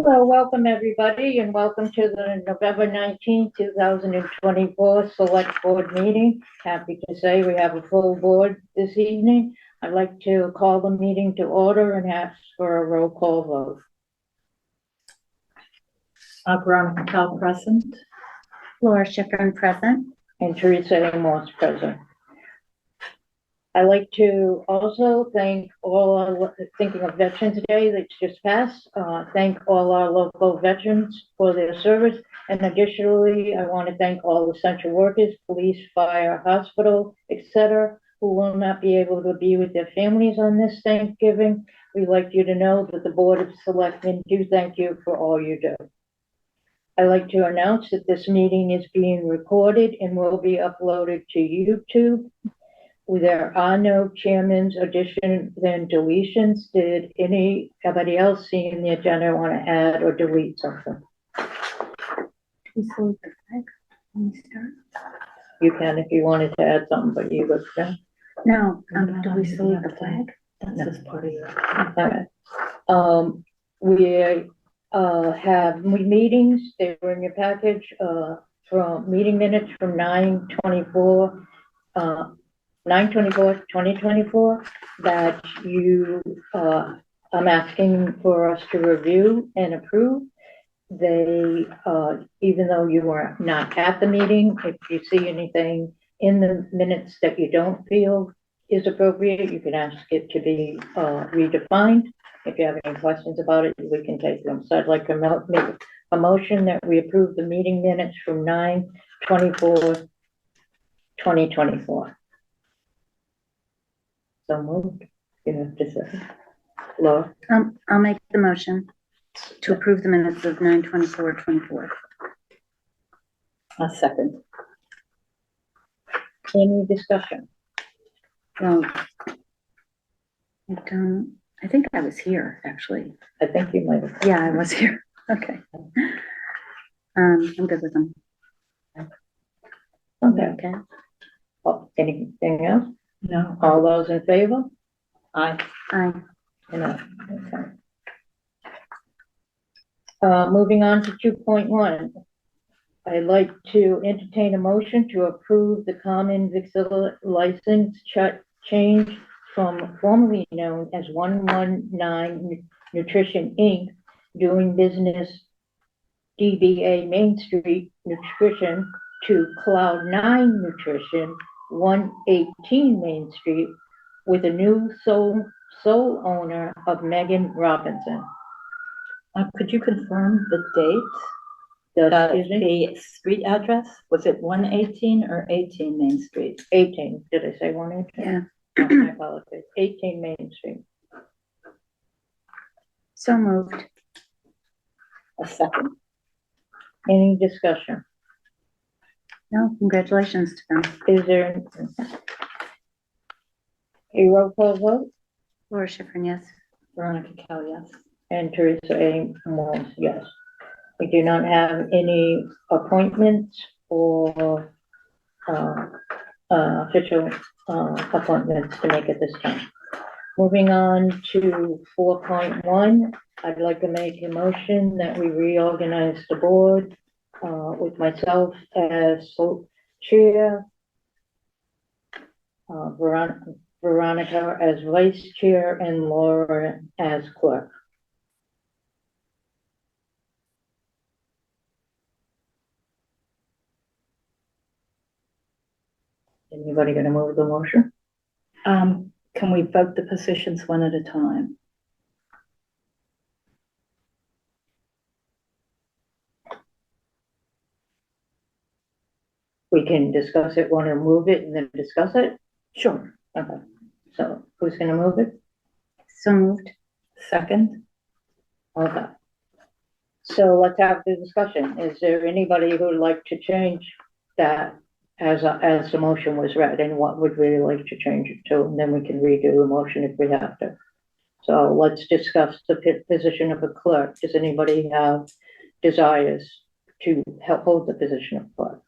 Hello, welcome everybody, and welcome to the November 19th, 2024 Select Board meeting. Happy to say we have a full board this evening. I'd like to call the meeting to order and ask for a roll call vote. Veronica Cal present. Laura Schifrin present. And Teresa A. Morse present. I'd like to also thank all, thinking of Veterans Day that's just passed, thank all our local veterans for their service. And additionally, I want to thank all the essential workers, police, fire, hospital, etc., who will not be able to be with their families on this Thanksgiving. We'd like you to know that the Board of Selectmen do thank you for all you do. I'd like to announce that this meeting is being recorded and will be uploaded to YouTube. There are no chairman's additions and deletions. Did anybody else see in the agenda want to add or delete something? We salute the flag when we start. You can if you wanted to add something, but you would say. No, do we salute the flag? That's just part of it. Okay. We have meetings. They were in your package from meeting minutes from 9/24. 9/24/2024 that you I'm asking for us to review and approve. They even though you were not at the meeting, if you see anything in the minutes that you don't feel is appropriate, you can ask it to be redefined. If you have any questions about it, we can take them. So I'd like to make a motion that we approve the meeting minutes from 9/24/2024. So moved. You have to say, Laura. I'll make the motion to approve the minutes of 9/24/24. A second. Any discussion? Well, I think I was here actually. I think you might have. Yeah, I was here. Okay. I'm good with them. Okay. Oh, anything else? No. All those in favor? Aye. Aye. Okay. Moving on to 2.1. I'd like to entertain a motion to approve the common victular license change from formerly known as 119 Nutrition Inc., doing business DBA Main Street Nutrition, to Cloud9 Nutrition, 118 Main Street, with a new sole owner of Megan Robinson. Could you confirm the date? The street address? Was it 118 or 18 Main Street? 18. Did I say 118? Yeah. Oh, I apologize. 18 Main Street. So moved. A second. Any discussion? No, congratulations to them. Is there a roll call vote? Laura Schifrin, yes. Veronica Cal, yes. And Teresa A. Morse, yes. We do not have any appointments or official appointments to make at this time. Moving on to 4.1, I'd like to make a motion that we reorganize the board with myself as chair, Veronica as vice chair, and Laura as clerk. Anybody going to move the motion? Can we vote the positions one at a time? We can discuss it, want to move it and then discuss it? Sure. Okay. So who's going to move it? So moved. Second. Okay. So let's have the discussion. Is there anybody who would like to change that as the motion was read, and what would we like to change it to? And then we can redo the motion if we have to. So let's discuss the position of a clerk. Does anybody have desires to help hold the position of clerk?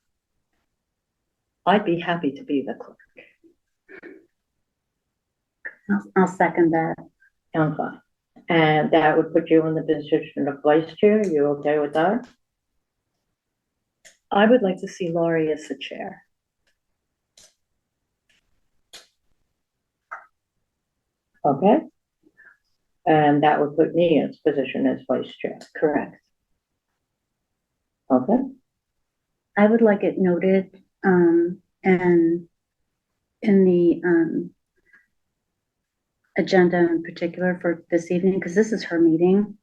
I'd be happy to be the clerk. I'll second that. Okay. And that would put you in the position of vice chair. You okay with that? I would like to see Laurie as the chair. Okay. And that would put me in position as vice chair. Correct. Okay. I would like it noted, and in the, agenda in particular for this evening, because this is her meeting.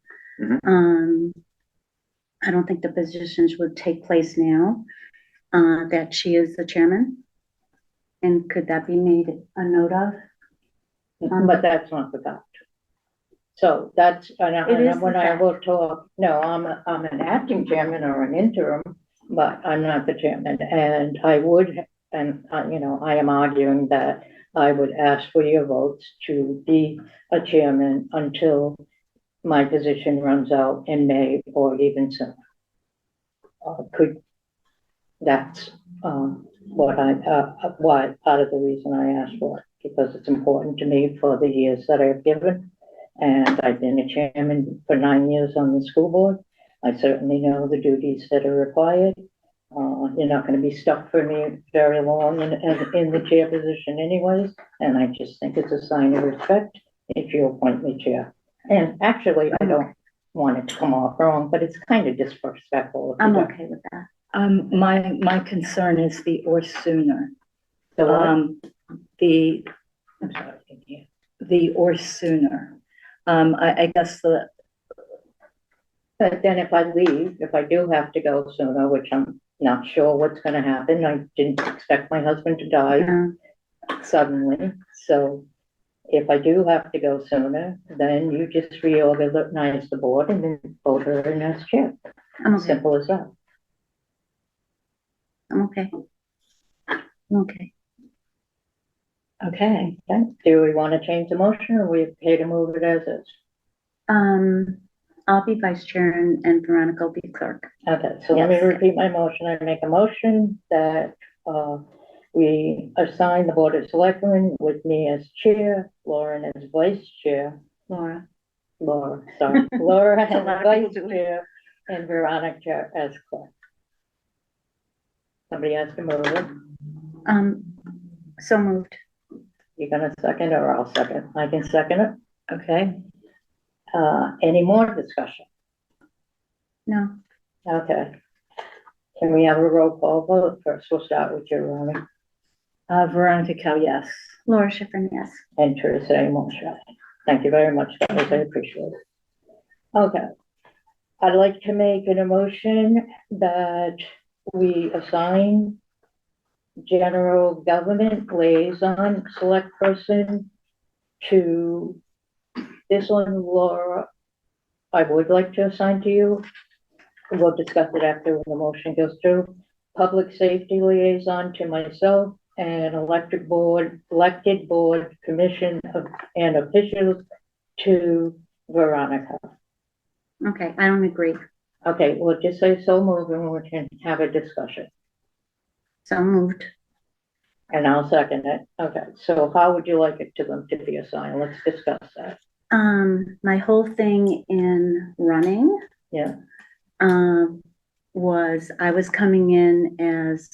I don't think the positions would take place now, that she is the chairman. And could that be made a note of? But that's not the fact. So that's, It is when the I fact. will talk, no, I'm an acting chairman or an interim, but I'm not the chairman. And I would, and, you know, I am arguing that I would ask for your votes to be a chairman until my position runs out in May or even sooner. That's why, part of the reason I asked for it, because it's important to me for the years that I've given. And I've been a chairman for 9 years on the school board. I certainly know the duties that are required. You're not going to be stuck for me very long in the chair position anyways. And I just think it's a sign of respect if you appoint me chair. And actually, I don't want it to come off wrong, but it's kind of disrespectful. I'm okay with that. My concern is the or sooner. So what? I'm sorry, the or sooner. I guess But then if I leave, if I do have to go sooner, which I'm not sure what's going to happen, I didn't expect my husband to die suddenly. So if I do have to go sooner, then you just reorganize the board and then vote her in as chair. I'm okay. Simple as that. I'm okay. I'm okay. okay. Okay. Do we want to change the motion or are we okay to move it as is? I'll be vice chair and Veronica will be clerk. Okay, so let me Yes. repeat my motion. I make a motion that we assign the Board of Selectmen with me as chair, Lauren as vice chair, Laura. Laura as A lot of vice people do it. chair, and Veronica as clerk. Somebody has to move it. So moved. You're gonna second or I'll second? I can second it. Okay. Any more discussion? No. Okay. Can we have a roll call vote? First, we'll start with you, Ronnie. Veronica Cal, yes. Laura Schifrin, yes. And Teresa Moshe. Thank you very much, guys. I appreciate it. Okay. I'd like to make an motion that we assign general government liaison select person to this one, Laura. I would like to assign to you. We'll discuss it after the motion goes through. Public safety liaison to myself and elected board commission and officials to Veronica. Okay, I don't agree. Okay, we'll just say so moved and we can have a discussion. So moved. And I'll second it. Okay, so how would you like it to them to be assigned? Let's discuss that. My whole thing in running, Yeah. was I was coming in as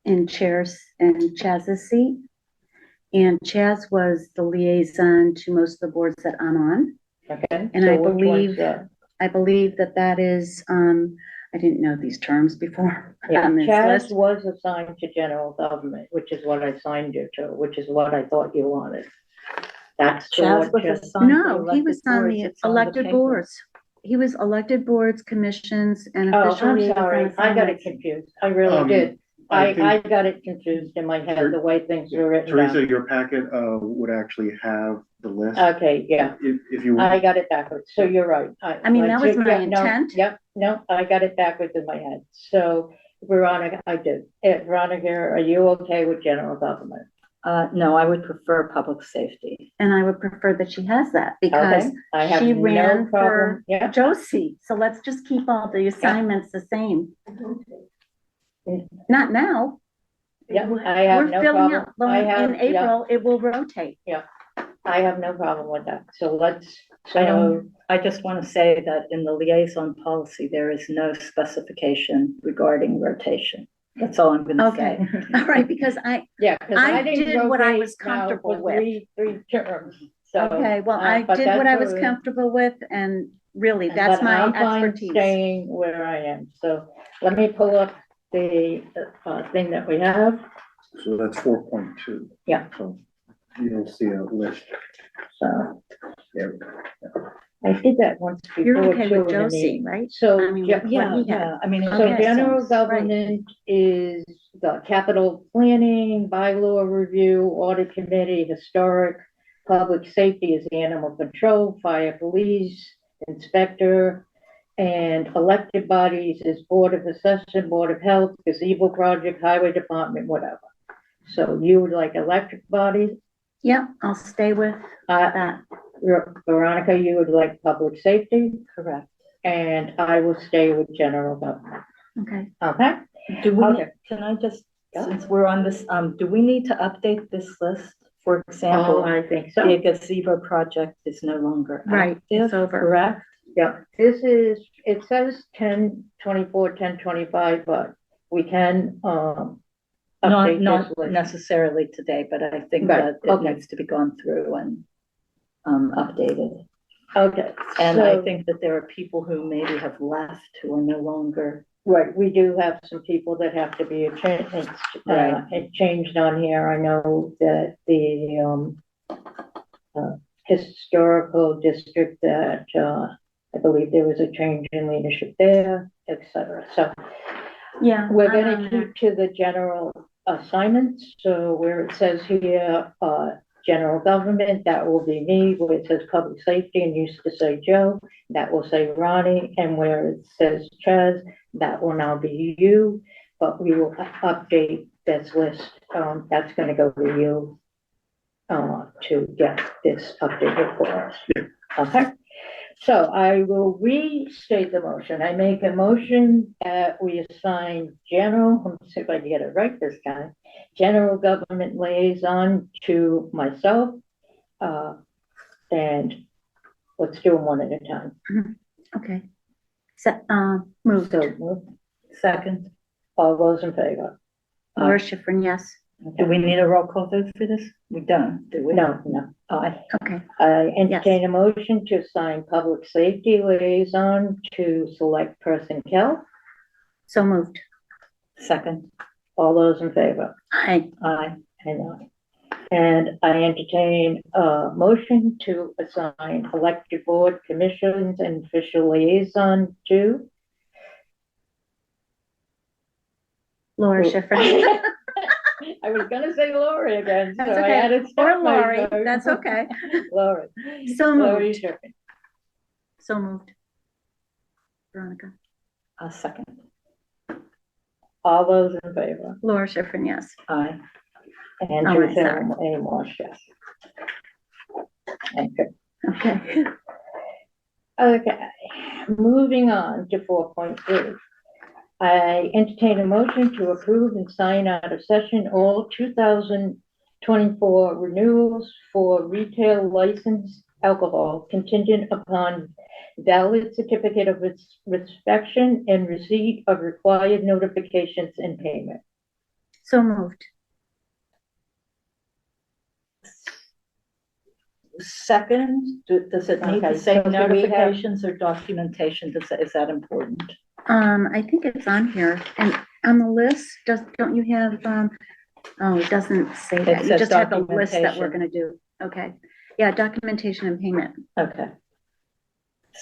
in Chaz's seat. And Chaz was the liaison to most of the boards that I'm on. Okay. And so I which believe, one's that? I believe that is, I didn't know these terms before. Yeah, on this Chaz list. was assigned to general government, which is what I signed you to, which is what I thought you wanted. That's the Chaz one. was assigned to No, he was on the elected boards. He was elected boards, commissions, and Oh, official I'm liaison sorry. I got it assignments. confused. I really did. I think, I got it confused in my head, the way things were written Teresa, down. your packet would actually have the list. Okay, yeah, If you I got it backwards. So you're right. I mean, that was my intent. Yep, no, I got it backwards in my head. So Veronica, I did. Veronica, are you okay with general government? No, I would prefer public safety. And I would prefer that she has that because Okay, I have she no ran problem. for Yeah, Josie. So let's just keep all the assignments the same. Not now. yeah, I have We're no filling problem. up. Well, I have, in April, it will rotate. I have no problem with that. So I just want to say that in the liaison policy, there is no specification regarding rotation. That's all I'm gonna say. Okay, all right, because yeah, because I I didn't did what I rotate was now comfortable for with. three terms. So, okay, well, I but did what that's I was all right. comfortable with, and really, that's But my I'm fine expertise. staying where I am. So let me pull up the thing that we have. So that's 4.2. Yeah. So you'll see a list. So There. I did that once before. You're okay too, with in the Josie, meeting. right? So I mean, yeah, what he had. Yeah, I mean. it so makes general sense. government is the capital planning, bylaw review, audit committee, historic, public safety is animal control, fire police, inspector, and elected bodies is board of assessment, board of health, gazebo project, highway department, whatever. So you would like electric bodies, Yeah, I'll stay with that. Veronica, you would like public safety, Correct. and I will stay with general government. Okay. Okay? Do we, Okay. can I just, Yeah. since we're on this, do we need to update this list? For example, I think the so. gazebo project is no longer Right, active, it's over. correct? Yeah, this is, it says 10/24, 10/25, but we can, update Not this list. necessarily today, but I think Right, that it okay. needs to be gone through and updated. Okay. And I so- think that there are people who maybe have left who are no longer. Right, we do have some people that have to be changed on here. I know that the historical district that I believe there was a change in leadership there, et cetera. So Yeah. we're I'm gonna on there. keep to the general assignments. So where it says here, general government, that will be me. Where it says public safety and used to say Joe, that will say Ronnie. And where it says Chaz, that will now be you. But we will update this list. That's gonna go to you to get this updated for us. Okay? So I will restate the motion. I make a motion that we assign general, let me see if I can get it right this time, general government liaison to myself. And let's do them one at a time. Okay. So, moved. So, move. Second, All those in favor? Laura Schifrin, yes. do we need a roll call vote for this? We don't, do we? No. Aye. Okay. I entertain a motion to assign public safety liaison to select person Kell. So moved. Second, All those in favor? Aye. aye. And I entertain a motion to assign elected board commissions and official liaison to. Laura Schifrin. I was gonna say Lori again, so That's I okay. had to Or stop Lori, myself. that's okay. Lori. So Lori moved. Schifrin. So moved. Veronica. Second, All those in favor? Laura Schifrin, yes. aye. And Oh, Teresa sorry. A. Marsh, yes. Okay. Okay. Okay, moving on to 4.3. I entertain a motion to approve and sign out of session all 2024 renewals for retail licensed alcohol contingent upon valid certificate of inspection and receipt of required notifications and payment. So moved. Second, does it need Okay, to say so do we have- notifications or documentation? Is that important? I think it's on here and on the list, don't you have, oh, it doesn't say It that. You says just have the list that we're documentation. gonna do. Okay. Yeah, documentation and payment. Okay.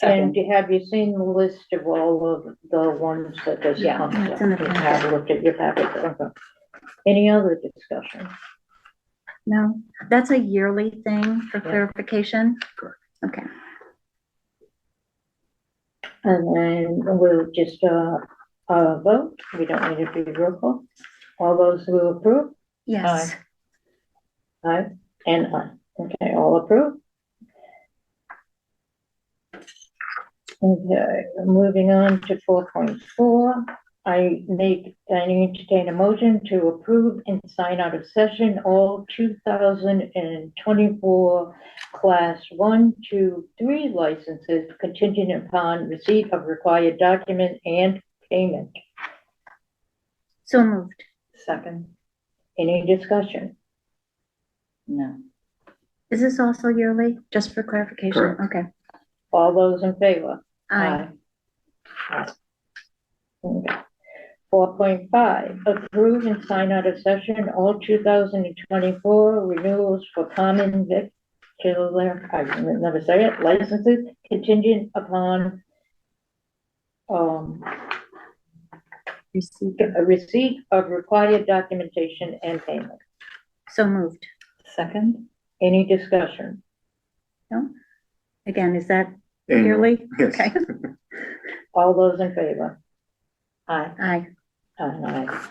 And Second, have you seen the list of all of the ones that this Yeah. comes Yeah, it's in the from? You packet. have looked at your packet, okay. Any other discussion? No, that's a yearly thing for Yeah. clarification. Okay. And then we'll just, vote, we don't need to do roll call. All those who approve, Yes. aye, and aye, okay, all approve. Okay, moving on to 4.4, I entertain a motion to approve and sign out of session all 2024 Class 1, 2, 3 licenses contingent upon receipt of required document and payment. So moved. Second, Any discussion? no. Is this also yearly, just for clarification? Correct. Okay. All those in favor? Aye. Aye. Okay. 4.5, approve and sign out of session all 2024 renewals for common victular, I can never say it, licenses contingent upon receipt of required documentation and payment. So moved. Second, Any discussion? No? Again, is that Annual. yearly? Yes. Okay. All those in favor? aye. Aye. Aye.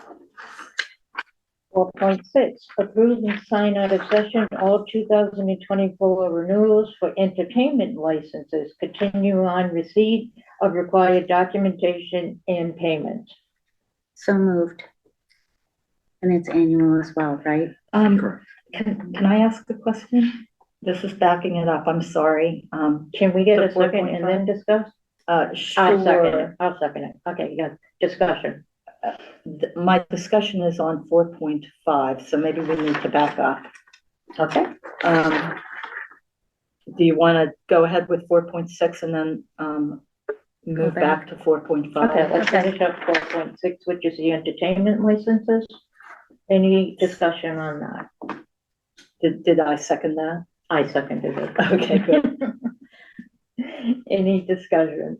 4.6, approve and sign out of session all 2024 renewals for entertainment licenses continue on receipt of required documentation and payment. So moved. And it's annual as well, right? Correct. Can I ask a question? This is backing it up, I'm sorry. Can we get The a second and then discuss? I'll second it. Sure. I'll second it. Okay, yeah, discussion. My discussion is on 4.5, so maybe we need to back up. Okay. Do you want to go ahead with 4.6 and then move back to 4.5? Okay, let's Okay. finish up 4.6, which is the entertainment licenses. Any discussion on that? Did I second that? I seconded it. Okay, good. Any discussion?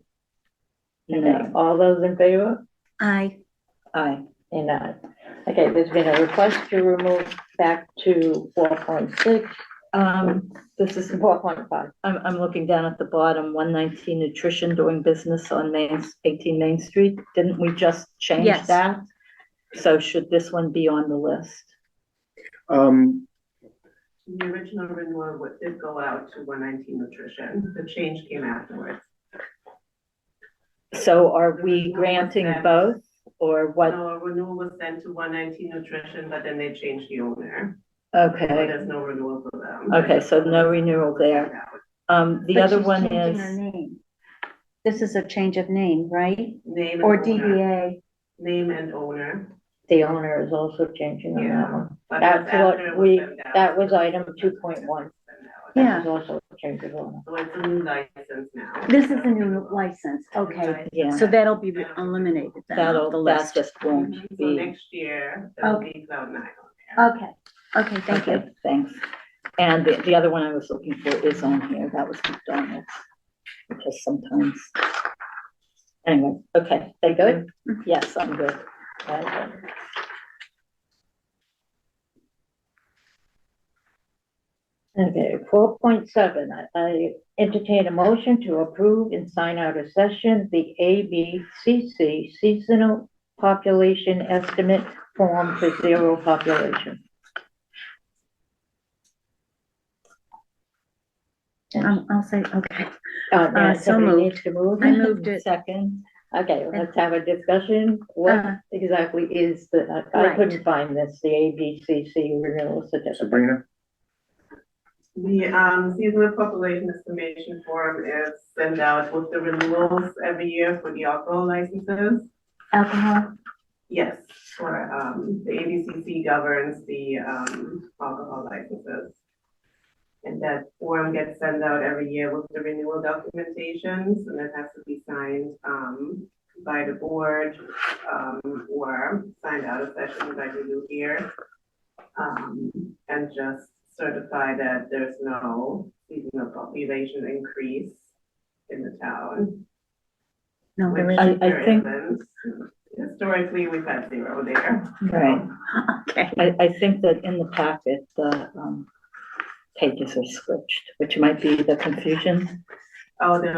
Okay, No, all those in favor? Aye. aye. And aye. Okay, there's been a request to remove back to 4.6, This is 4.5. I'm looking down at the bottom, 119 Nutrition doing business on 18 Main Street. Didn't we just change Yes. that? So should this one be on the list? The original renewal did go out to 119 Nutrition. The change came afterwards. So are we granting both or what? No, a renewal was sent to 119 Nutrition, but then they changed the owner. So Okay, there's no renewal for them. okay, so no renewal there. The But other she's one changing her is, name. This is a change of name, right? Name Or and owner. DBA? Name and owner. The owner is also changing on that Yeah. one. But That's it's after what it was sent out. that was item 2.1. Yeah. That was also a change of owner. So it's a new license now. This is a new license. Okay. yeah, So that'll be eliminated then off the that'll, that list. just won't So be. next year, there'll Okay. be Cloud 9 on there. Okay. Okay, thank you. Okay, thanks. And the other one I was looking for is on here. That was McDonald's. Because sometimes. Anyway, okay, they good? Yes, I'm good. Okay, 4.7, I entertain a motion to approve and sign out of session the ABCC seasonal population estimate form for zero population. I'll say, okay. Now so somebody moved. needs to move. I moved it. Second, Okay, let's have a discussion. What exactly is I Right. couldn't find this, the ABCC renewal certificate. Sabrina? The seasonal population estimation form is sent out with the renewals every year for the alcohol licenses. Alcohol? Yes, for the ABCC governs the alcohol licenses. And that form gets sent out every year with the renewal documentations, and it has to be signed by the board or signed out of session like we do here. And just certify that there's no seasonal population increase in the town. No, there which isn't. I there think- isn't. Historically, we've had 0 there. right. Okay. I think that in the packet, the pages are switched, which might be the confusion. Oh, the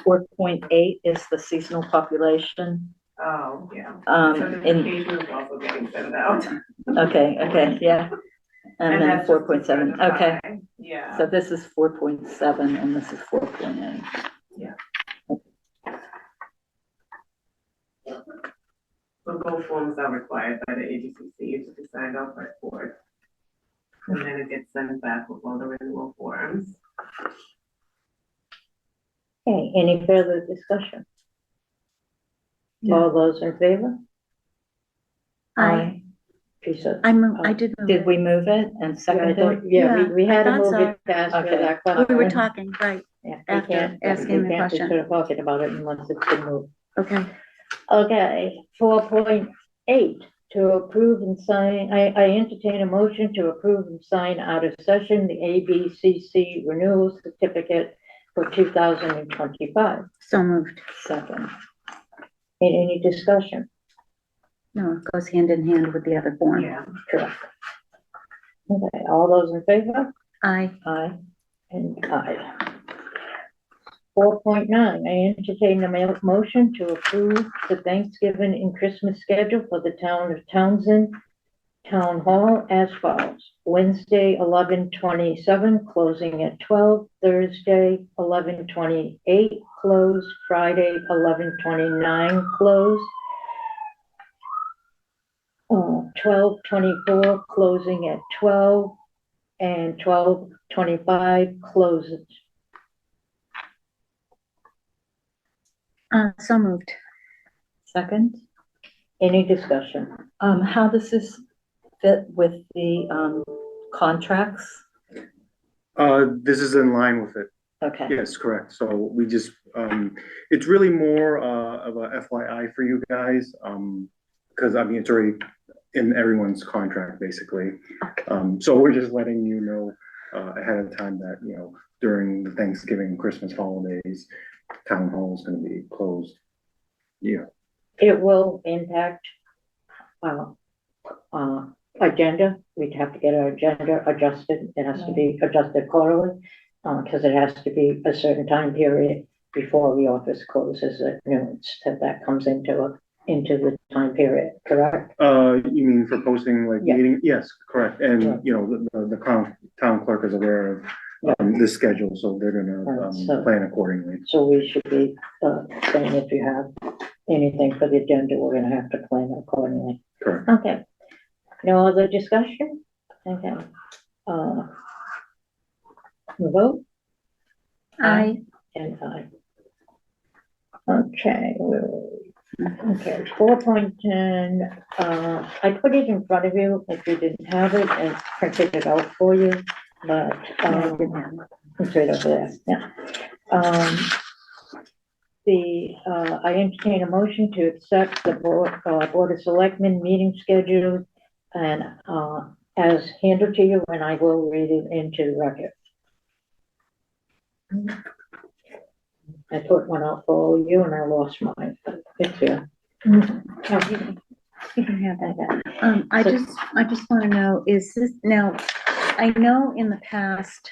4.8 is the seasonal population. oh, yeah. In, Certification is also getting sent out. okay, yeah. And then that's just to 4.7, okay. certify. Yeah. So this is 4.7 and this is 4.8. Yeah. typical forms are required by the ABCC to be signed off by the board. And then it gets sent back with all the renewal forms. Okay, any further discussion? All those in favor? I, Teresa? I did move Did it. we move it and Yeah, I second thought- it? yeah, Yeah, we had I to thought move so. it fast for Okay. that Oh, we question. were talking, right, Yeah, we after can't- asking we the can't be question. sort of talking about it unless it's been moved. okay. Okay, 4.8, to approve and sign, I entertain a motion to approve and sign out of session the ABCC renewal certificate for 2025. So moved. Second. Any discussion? No, it goes hand in hand with the other form. Yeah. Correct. Okay, all those in favor? I, Aye. And aye. 4.9, I entertain a motion to approve the Thanksgiving and Christmas schedule for the town of Townsend Town Hall as follows. Wednesday, 11/27, closing at 12. Thursday, 11/28, closed. Friday, 11/29, closed. 12/24, closing at 12, and 12/25, closes. so moved. Second. Any discussion? How does this fit with the, contracts? This is in line with it. Okay, Yes, correct. So we just, it's really more, of a FYI for you guys. Because I mean, it's already in everyone's contract, basically. So we're just letting you know, ahead of time that, you know, during the Thanksgiving and Christmas holidays, town hall is gonna be closed. Yeah, It will impact, agenda. We'd have to get our agenda adjusted. It has to be adjusted quarterly, because it has to be a certain time period before the office closes at noon. So that comes into the time period, correct? you mean for posting like Yeah. meeting? Yes, correct. Yeah. And, you know, the town clerk is aware of, the schedule, so they're gonna, So- plan accordingly. So we should be, saying if you have anything for the agenda, we're gonna have to plan accordingly. Correct. Okay. No other discussion? Okay. Vote? I, And I. Okay, okay, 4.10, I put it in front of you if you didn't have it and printed it out for you, but, it's right over there, yeah. I entertain a motion to accept the Board of Selectmen meeting schedule and, as handed to you, and I will read it into the record. I put one out for all of you and I lost mine, but it's here. you can have that. I just want to know, is this, now, I know in the past,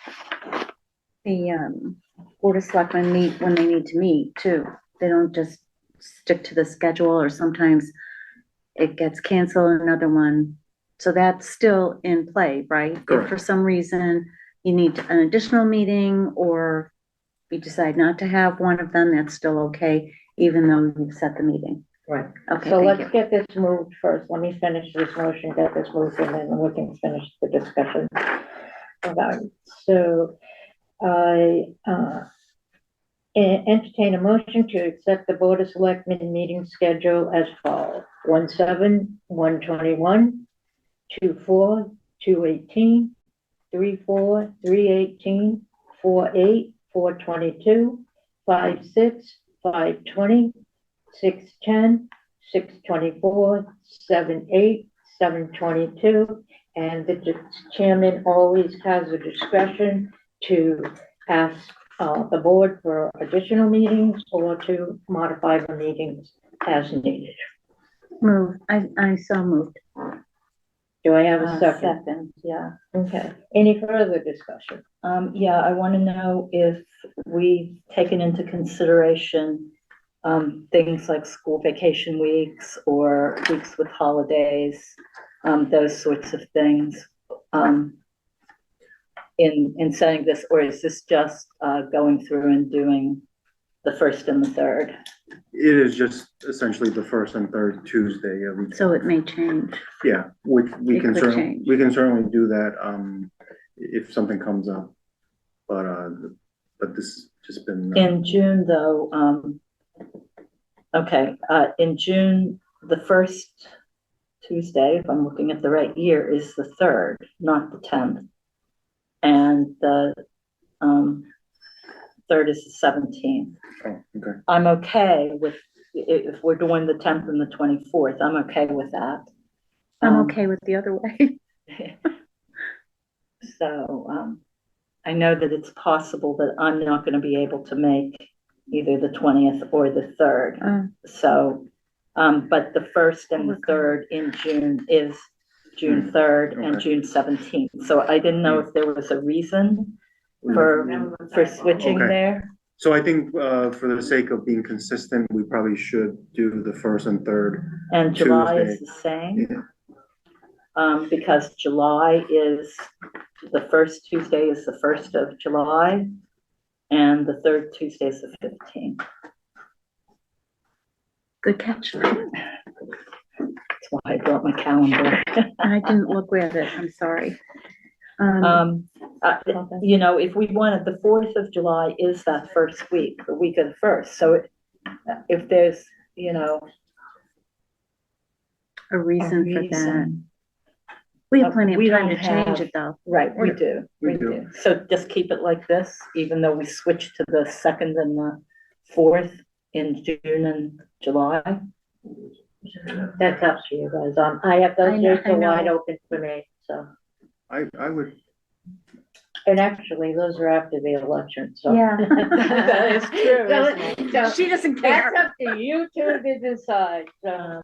the, Board of Selectmen meet when they need to meet too. They don't just stick to the schedule, or sometimes it gets canceled, another one. So that's still in play, right? If Correct. for some reason you need an additional meeting, or you decide not to have one of them, that's still okay, even though you've set the meeting. Right. Okay, So thank let's you. get this moved first. Let me finish this motion, get this moved, and then we can finish the discussion about it. So I, entertain a motion to accept the Board of Selectmen meeting schedule as follows: 1/7, 1/21, 2/4, 2/18, 3/4, 3/18, 4/8, 4/22, 5/6, 5/20, 6/10, 6/24, 7/8, 7/22, and the chairman always has the discretion to ask the board for additional meetings or to modify the meetings as needed. Move, I so moved. Do I have a second? second, yeah. Okay, any further discussion? Yeah, I want to know if we've taken into consideration things like school vacation weeks or weeks with holidays, those sorts of things, in setting this, or is this just going through and doing the first and the third. It is just essentially the first and third Tuesday of each. So it may change. Yeah, which we It can could certainly, change. we can certainly do that, if something comes up. But this has just been. In June, though, in June, the first Tuesday, if I'm looking at the right year, is the third, not the 10th. And the third is the 17th. Oh, okay. I'm okay with, if we're doing the 10th and the 24th, I'm okay with that. I'm okay with the other way. So, I know that it's possible that I'm not gonna be able to make either the 20th or the 3rd. So, but the first and the Okay. third in June is June 3rd and Okay. June 17th. So I didn't know if there was a reason for switching Okay. there. So I think, for the sake of being consistent, we probably should do the first and third. And July is Tuesday. the same. Yeah. Because July is, the first Tuesday is the 1st of July, and the third Tuesday is the 15th. Good catch. That's why I brought my calendar. I didn't look with it, I'm sorry. You know, if we wanted, the 4th of July is that first week, the week of the 1st, so if there's, you know, A reason for that. reason. We have plenty We of time don't to change have- it though. Right, we Yeah, do, we we do. do. So just keep it like this, even though we switch to the 2nd and the 4th in June and July. That's up to you guys. I have I those know- days I are wide know. open for me, so. I would, And actually, those are after the election, so. Yeah. That is true, isn't So She doesn't that's care. up to you two to decide, so,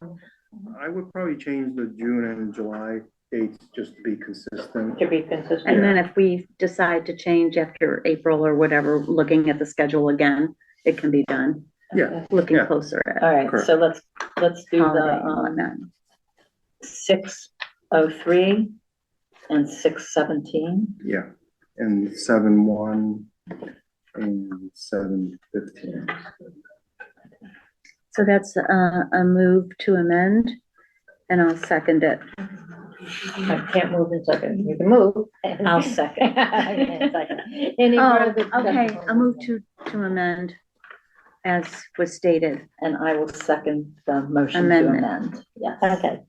I would probably change the June and July dates just to be consistent. to be consistent. And then if we decide to change after April or whatever, looking at the schedule again, it can be done, Yeah, looking Yeah. closer at All right, Correct. so let's do holiday and the, whatnot. 6:03 and 6:17. yeah, and 7-1 and 7-15. So that's a move to amend, and I'll second it. I can't move in second, you can move. I'll second. I can't second. Any Oh, further okay, discussion? I'll move to amend as was stated. And I will second the motion to Amendment. amend, yes. Okay,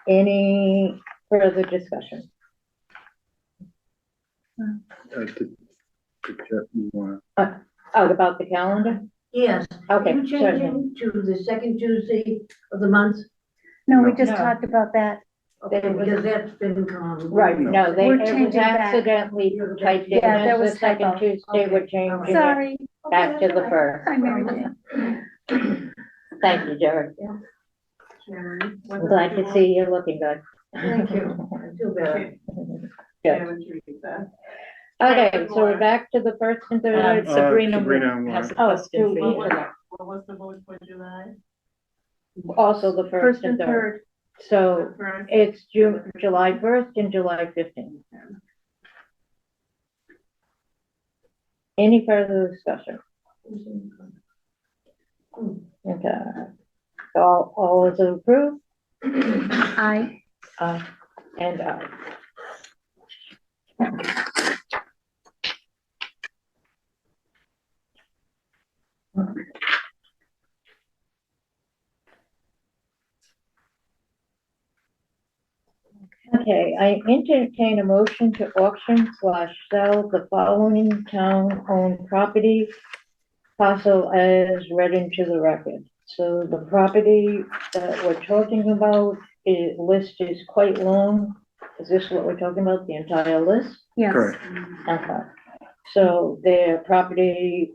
any further discussion? You wanna- Oh, about the calendar? Yes, Okay, you certainly. changing to the second Tuesday of the month? No, we No. just No. talked about that. Okay, There was- because that's been, Right, no, they, We're it was changing back. accidentally typed in Yeah, there as the was second typo. Tuesday, we're Okay, changing alright. it Sorry. back to the first. Hi, Mary Jane. Thank you, Derek. Chairman, what's I'm glad the to see you looking good. Thank you, I feel better. Good. Chairman Teresa. Okay, so we're back to the first and third. Sabrina Sabrina has a Oh, question for to- you. What was the vote for July? Also the first and third. So The first- it's July 1st and July 15th. Any further discussion? Okay. All is approved? I, And I. Okay, I entertain a motion to auction/sell the following town-owned property parcel as read into the record. So the property that we're talking about, list is quite long. Is this what we're talking about, the entire list? yes. Correct. Okay. So their property,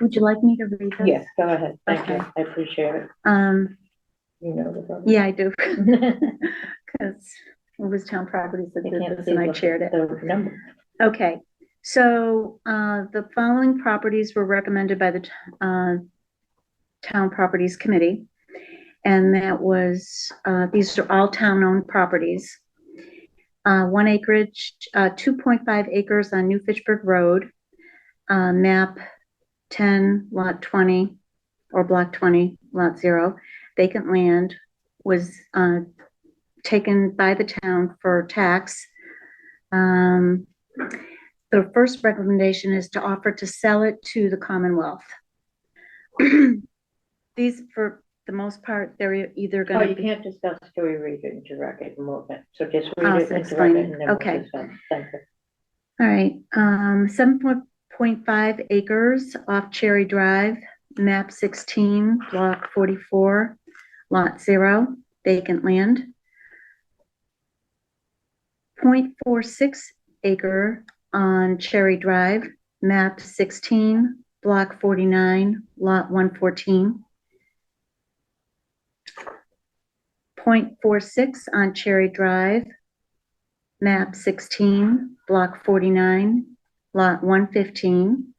Would you like me to read this? yes, go ahead. Thank you. Okay. I appreciate it. You know the property. Yeah, I do, because it was town properties that I did can't this see and I the- chaired it. the number. Okay, so, the following properties were recommended by the, Town Properties Committee. And that was, these are all town-owned properties. 1 acreage, 2.5 acres on New Fitchburg Road, map 10, lot 20, or block 20, lot 0, vacant land, was taken by the town for tax. The first recommendation is to offer to sell it to the Commonwealth. These, for the most part, they're either Oh, gonna you be, can't discuss till we read it into record and move it, so just I'll read it into explain record it. and then we'll Okay. discuss. Thank you. all right, 7.5 acres off Cherry Drive, map 16, block 44, lot 0, vacant land. 0.46 acre on Cherry Drive, map 16, block 49, lot 114. 0.46 on Cherry Drive, map 16, block 49, lot 115.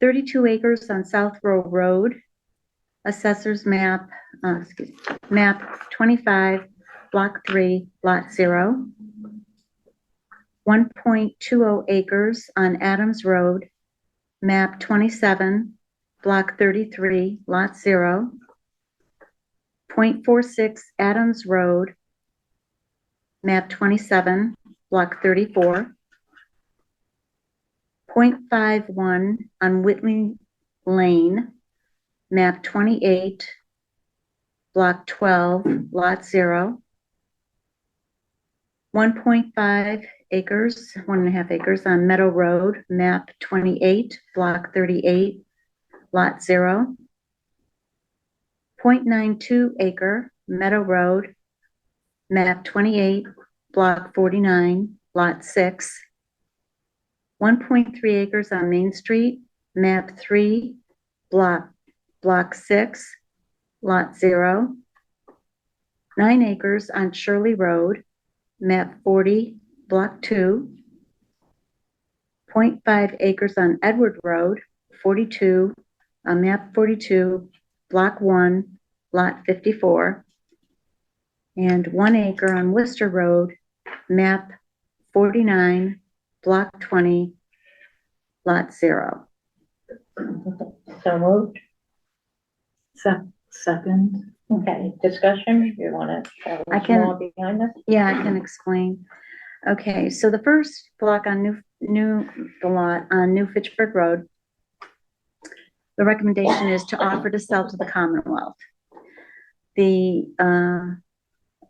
32 acres on South Row Road, assessors map, map 25, block 3, lot 0. 1.20 acres on Adams Road, map 27, block 33, lot 0. 0.46 Adams Road, map 27, block 34. 0.51 on Whitley Lane, map 28, block 12, lot 0. 1.5 acres, 1.5 acres on Meadow Road, map 28, block 38, lot 0. 0.92 acre Meadow Road, map 28, block 49, lot 6. 1.3 acres on Main Street, map 3, block 6, lot 0. 9 acres on Shirley Road, map 40, block 2. 0.5 acres on Edward Road, 42, on map 42, block 1, lot 54. And 1 acre on Worcester Road, map 49, block 20, lot 0. So moved. Second. Okay, discussion, you wanna tell I us can- more behind this? Yeah, I can explain. Okay, so the first block on the lot on New Fitchburg Road, the recommendation is to offer to sell to the Commonwealth. The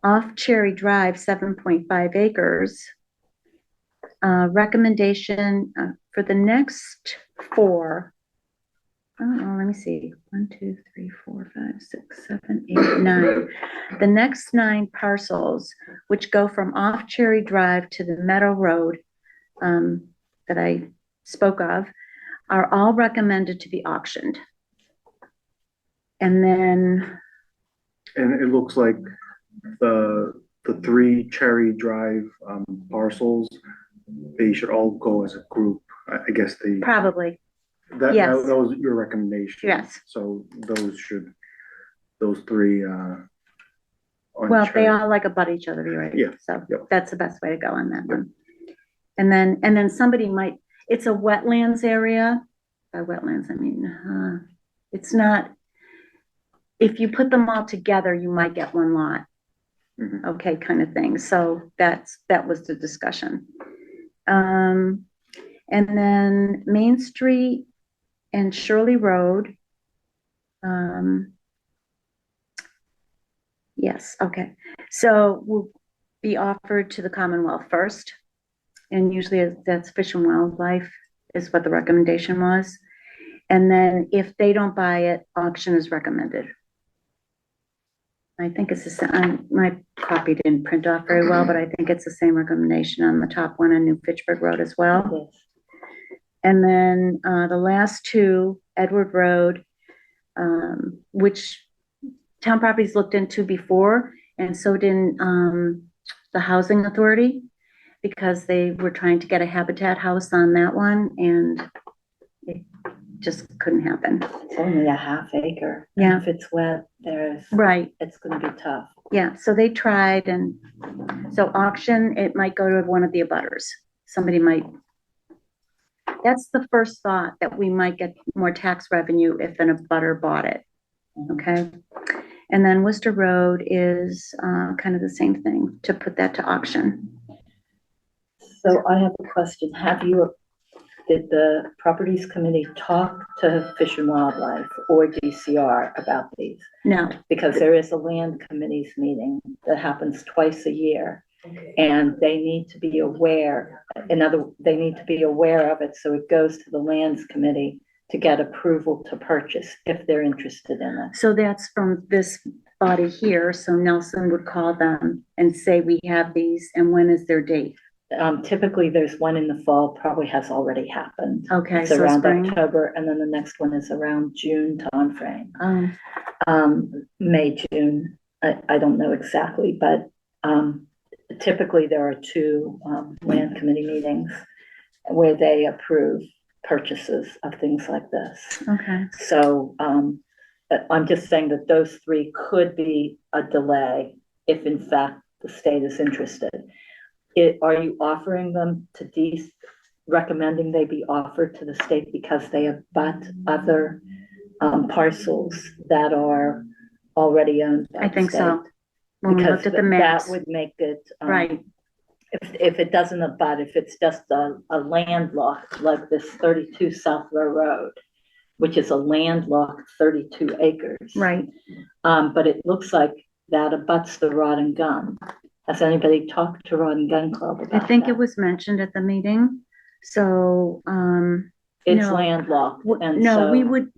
off Cherry Drive, 7.5 acres, recommendation for the next 4, let me see, 1, 2, 3, 4, 5, 6, 7, 8, 9. The next 9 parcels, which go from off Cherry Drive to the Meadow Road that I spoke of, are all recommended to be auctioned. And then, And it looks like the 3 Cherry Drive parcels, they should all go as a group. I guess probably, that yes. that was your recommendation. Yes. So those 3 on well, they Cherry. all like abut each other, you're right. Yeah, So yep. that's the best way to go on that one. And then somebody might, it's a wetlands area. By wetlands, I mean, it's not, if you put them all together, you might get 1 lot. Mhm. Okay, kind of thing. So that was the discussion. And then Main Street and Shirley Road. Yes, okay. So will be offered to the Commonwealth first. And usually that's Fish and Wildlife is what the recommendation was. And then if they don't buy it, auction is recommended. I think it's the same, my copy didn't print off very well, but I think it's the same recommendation on the top one on New Fitchburg Road as well. Yes. And then the last 2, Edward Road, which Town Properties looked into before, and so did the Housing Authority, because they were trying to get a Habitat house on that one, and it just couldn't happen. It's only a half acre. Yeah. If it's wet, Right, it's gonna be tough. Yeah, so they tried, and so auction, it might go to one of the abutters. Somebody might. That's the first thought, that we might get more tax revenue if an abutter bought it. Okay? And then Worcester Road is kind of the same thing, to put that to auction. So I have a question. Did the Properties Committee talk to Fish and Wildlife or DCR about these? No, Because there is a land committees meeting that happens twice a year. And they need to be aware, they need to be aware of it, so it goes to the lands committee to get approval to purchase if they're interested in it. so that's from this body here, so Nelson would call them and say, we have these, and when is their date? Typically, there's one in the fall, probably has already happened. Okay, It's so around spring. October, and then the next one is around June timeframe. Um, May, June, I don't know exactly, but typically there are two land committee meetings where they approve purchases of things like this. okay, So I'm just saying that those three could be a delay if in fact the state is interested. Are you offering them to recommending they be offered to the state because they abut other parcels that are already owned by I the think state? so. When we Because looked at the maps, that would make it, right, if it doesn't abut, if it's just a landlocked, like this 32 South Row Road, which is a landlocked 32 acres. right. But it looks like that abuts the Rod and Gun. Has anybody talked to Rod and Gun Club I about think it that? was mentioned at the meeting, so, It's no. landlocked, and no, so.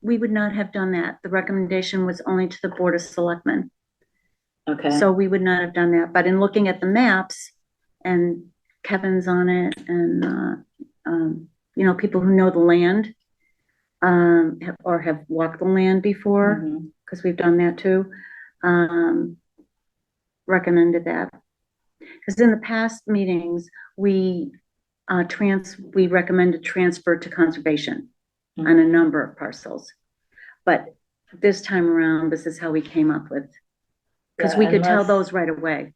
we would not have done that. The recommendation was only to the Board of Selectmen. Okay, So we would not have done that, but in looking at the maps, and Kevin's on it, and, people who know the land, or have walked the land before, mhm. because we've done that too, recommended that. Because in the past meetings, we recommended transfer to conservation on a number of parcels. But this time around, this is how we came up with, because Yeah, we could tell unless- those right away.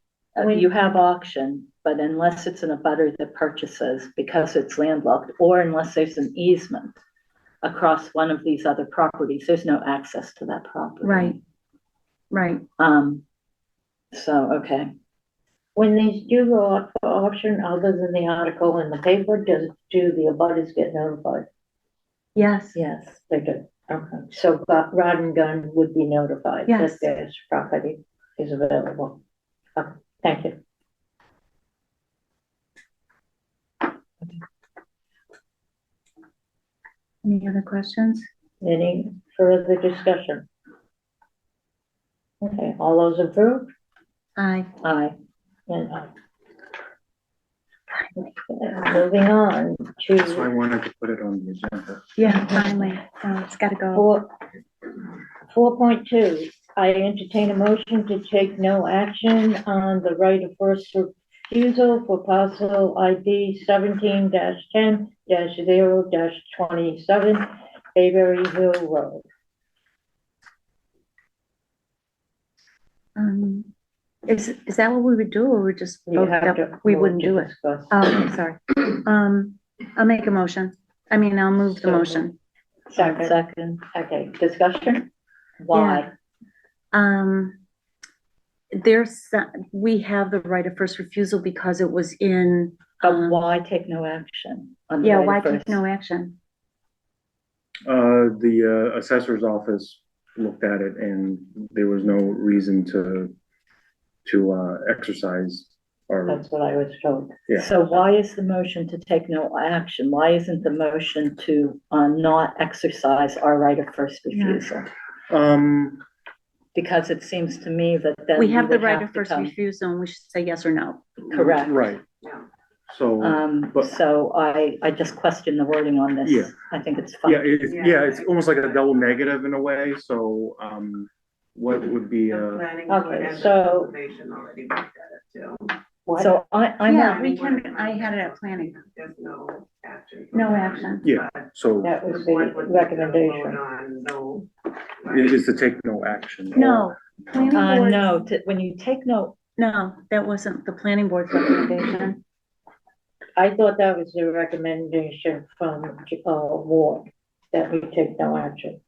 You have auction, but unless it's an abutter that purchases because it's landlocked, or unless there's an easement across one of these other properties, there's no access to that property. Right. So, okay. When these do go up for auction, other than the article in the paper, do the abutters get notified? Yes, Yes. They do, okay. So Rod and Gun would be notified Yes. that this property is available. Okay, thank you. any other questions? Any further discussion? Okay, all those approved? Aye. Aye. And moving on That's why I to wanted to put it on the agenda. Yeah, finally, it's gotta go. 4.2, I entertain a motion to take no action on the right of first refusal for parcel ID 17-10-0-27 Bayberry Hill Road. Is that what we would do, or we just, You have to we move wouldn't to do it? discuss. Oh, I'm sorry. I'll make a motion. I'll move the So- motion. Second. Okay, discussion? Why? We have the right of first refusal because it was in, But why take no action? On the yeah, right of why take first? no action? The assessor's office looked at it and there was no reason to exercise or, That's what I was told. yeah. So why is the motion to take no action? Why isn't the motion to not exercise our right of first refusal? Because it seems to me that then We have the would right have of to first come- refusal, and we should say yes or no. Correct. Right. So, but- So I just question the wording on this. Yeah. I think it's fine. it's almost like a double negative in a way, so, what would be, The planning Okay, board and the so- conservation already looked at it too. What? So I'm Yeah, not, we can, I had it at planning. There's no action. No action. Yeah. so That was The board the would need to recommendation. vote on no. it is to take no action. No, planning board. No, when you take note, No, that wasn't the planning board's recommendation. I thought that was the recommendation from, Ward, that we take no action.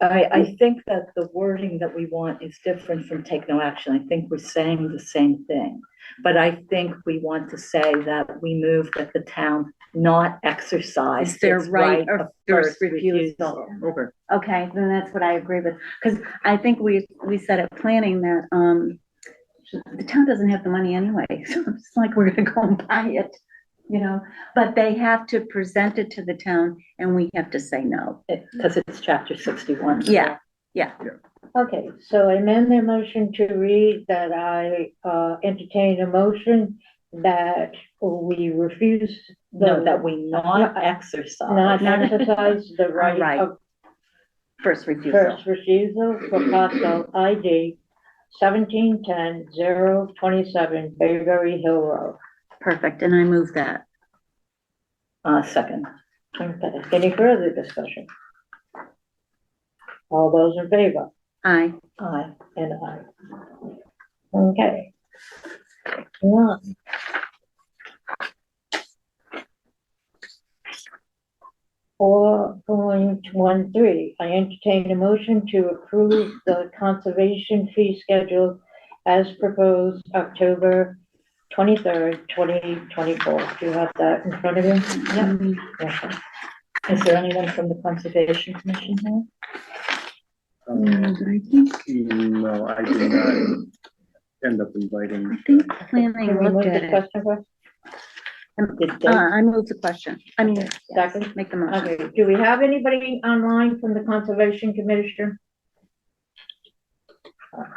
I think that the wording that we want is different from take no action. I think we're saying the same thing. But I think we want to say that we move that the town not exercise It's their its right of first refusal. refusal. Okay, Okay, then that's what I agree with, because I think we said at planning that, the town doesn't have the money anyway, so it's like we're gonna go and buy it, but they have to present it to the town and we have to say no. Because it's chapter 61. Yeah. Okay, so I amend the motion to read that I, entertain a motion that we refuse No, that we not not exercise. exercise the right Right. of First refusal. first refusal for parcel ID 1710-027 Bayberry Hill Road. Perfect, and I move that. Second. Okay, any further discussion? All those in favor? Aye. Aye. And I. Okay. One. Four point one three, I entertain a motion to approve the conservation fee schedule as proposed October 23rd, 2024. Do you have that in front of you? Yep. Okay. Is there anyone from the Conservation Commission here? I think, no, I did not end up inviting. I think Can planning we move looked the at it. question first? Did they? I moved the question. I mean, yes, Second. make the motion. Okay, do we have anybody online from the Conservation Commission?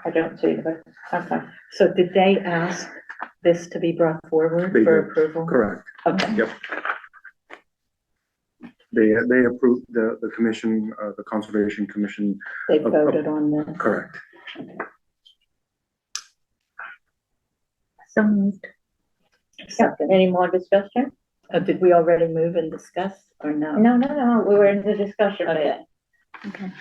I don't see it, okay. So did they ask this to be brought forward They for did. approval? Correct. Okay. Yep. They approved the commission, the Conservation Commission, They voted on this. correct. So moved. Second. Any more discussion? Did we already move and discuss or no? No, we were in the discussion phase. Okay. Okay.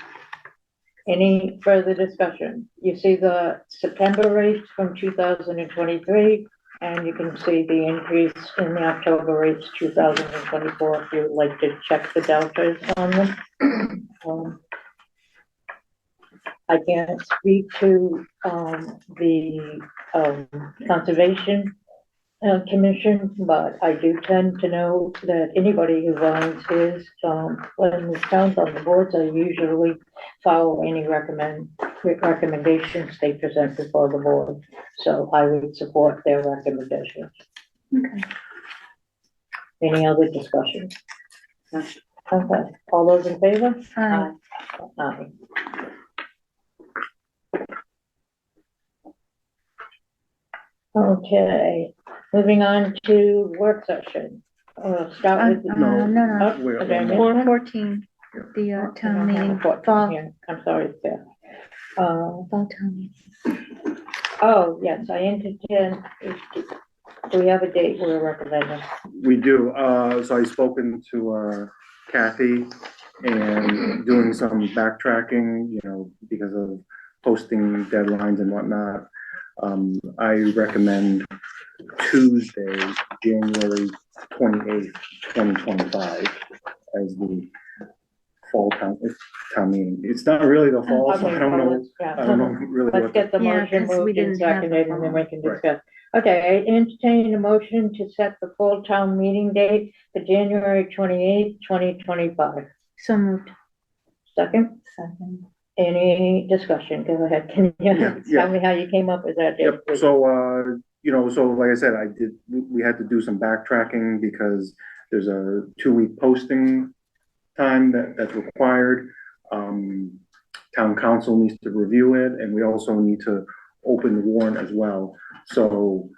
Any further discussion? You see the September rates from 2023, and you can see the increase in the October rates 2024, if you'd like to check the deltas on them. I can't speak to, the, Conservation Commission, but I do tend to know that anybody who volunteers, when the towns on the boards, I usually follow any recommendations they present before the board. So I would support their recommendations. Okay. Any other discussion? No. Okay, all those in favor? Aye. Aye. Okay, moving on to work session. Start with. No. We're- Okay. 414, the town meeting, fall I'm sorry, it's there. town meeting. Oh, yes, I entertain, do we have a date we're recommending? We do, so I've spoken to Kathy and doing some backtracking, because of posting deadlines and whatnot. I recommend Tuesday, January 28th, 2025 as the fall town meeting. It's not really the fall, so I don't know, really Let's what. get the Yeah, motion 'cause we moved and didn't have seconded, the and then we can Right. discuss. Okay, I entertain a motion to set the fall town meeting date for January 28th, 2025. So moved. Second, Second. any discussion? Go ahead, can you Yeah. tell me how you came up with that date? Yep, please? so, so like I said, we had to do some backtracking because there's a 2-week posting time that's required. Town council needs to review it, and we also need to open the warrant as well. So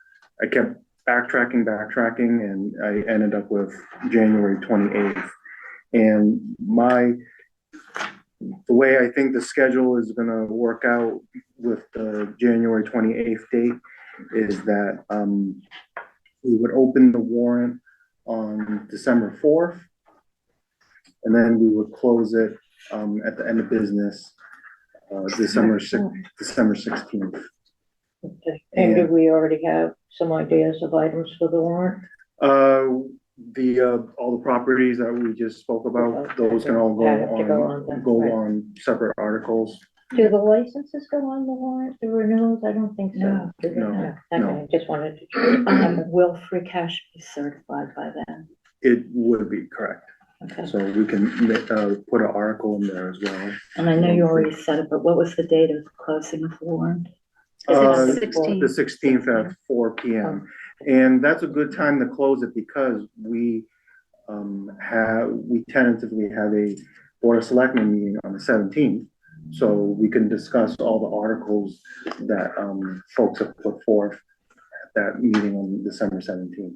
I kept backtracking, and I ended up with January 28th. And the way I think the schedule is gonna work out with the January 28th date is that, we would open the warrant on December 4th, and then we would close it, at the end of business, December 16th. And did we already have some ideas of items for the warrant? All the properties that we just spoke about, those can all Have to go on the- go right. on separate articles. Do the licenses go on the warrant, the renewals? I don't think so. No. Do they? No. Okay, just wanted to check. Will free cash be certified by then? It would be correct. Okay. So we can, put an article in there as well. And I know you already said it, but what was the date of closing of the warrant? Uh, 16th. The 16th at 4 PM. And that's a good time to close it because we tentatively have a Board of Selectmen meeting on the 17th. So we can discuss all the articles that folks have put forth at that meeting on December 17th.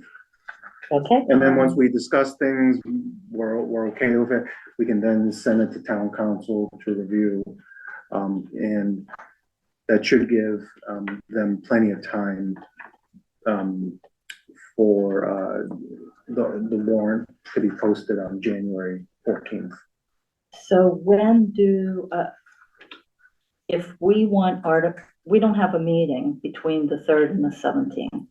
Okay. And then once we discuss things, we're okay with it, we can then send it to town council to review. And that should give them plenty of time for the warrant to be posted on January 14th. So when if we want we don't have a meeting between the 3rd and the 17th.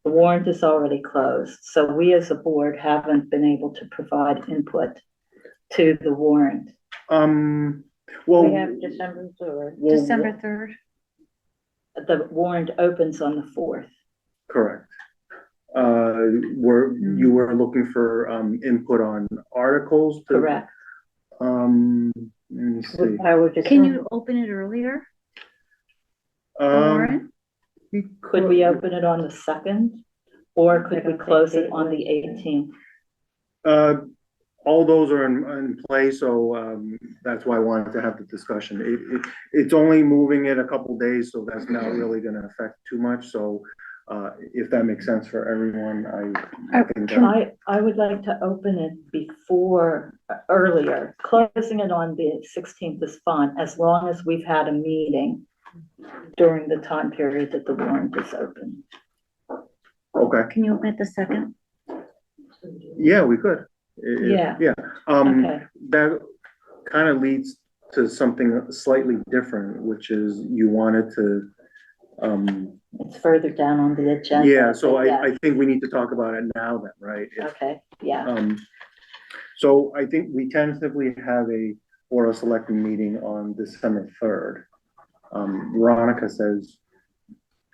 The warrant is already closed, so we as a board haven't been able to provide input to the warrant. Well, We have December 3rd. December 3rd. The warrant opens on the 4th. correct. You were looking for input on articles? Correct. Let me see. I would just. Can you open it earlier? The warrant? Could we open it on the 2nd? Or could we don't close think it on the 18th? All those are in play, so that's why I wanted to have the discussion. It's only moving it a couple days, so that's not really gonna affect too much, so if that makes sense for everyone, I think that. I would like to open it earlier. Closing it on the 16th is fine, as long as we've had a meeting during the time period that the warrant is open. Okay, Can you open it the 2nd? yeah, we could. Yeah. Yeah, Okay. that kind of leads to something slightly different, which is you wanted to, It's further down on the agenda. yeah, so but yeah. I think we need to talk about it now then, right? Okay, yeah, So I think we tentatively have a Board of Selectmen meeting on December 3rd. Veronica says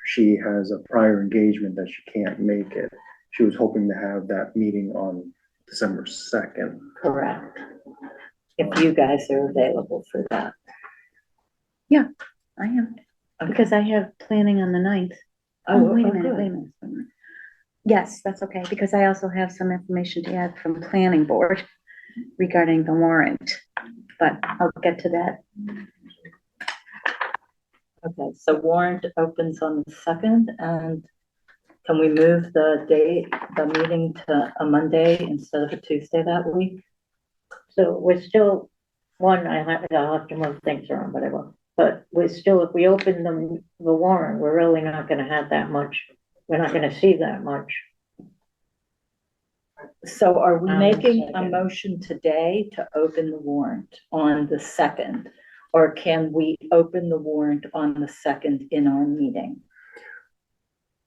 she has a prior engagement that she can't make it. She was hoping to have that meeting on December 2nd. correct. If you guys are available for that. I am, because I have planning on the 9th. Oh, wait a minute, good. wait a minute. Yes, that's okay, because I also have some information to add from planning board regarding the warrant, but I'll get to that. Okay, so warrant opens on the 2nd, and can we move the meeting to a Monday instead of a Tuesday that week? So we're still, I'll have to move things around, but I will. But we're still, if we open the warrant, we're really not gonna have that much, we're not gonna see that much. So are we making a Second. motion today to open the warrant on the 2nd? Or can we open the warrant on the 2nd in our meeting?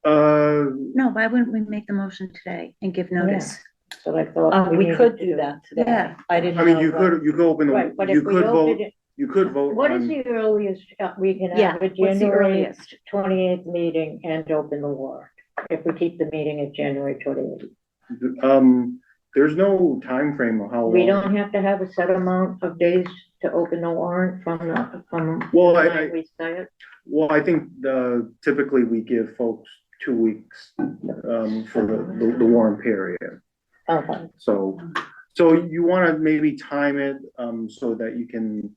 No, why wouldn't we make the motion today and give notice? So I thought. We needed could to- do that today. Yeah. I didn't I mean, know you could open Right, but the, if you we could vote, open it, you could vote what is on, the earliest we can Yeah, have a what's the January earliest? 28th meeting and open the warrant? If we keep the meeting at January 28th. there's no time frame of how long. We don't have to have a set amount of days to open the warrant from Well, the I- time we say it. Well, I think typically we give folks 2 weeks for the warrant period. Okay. So you want to maybe time it so that you can,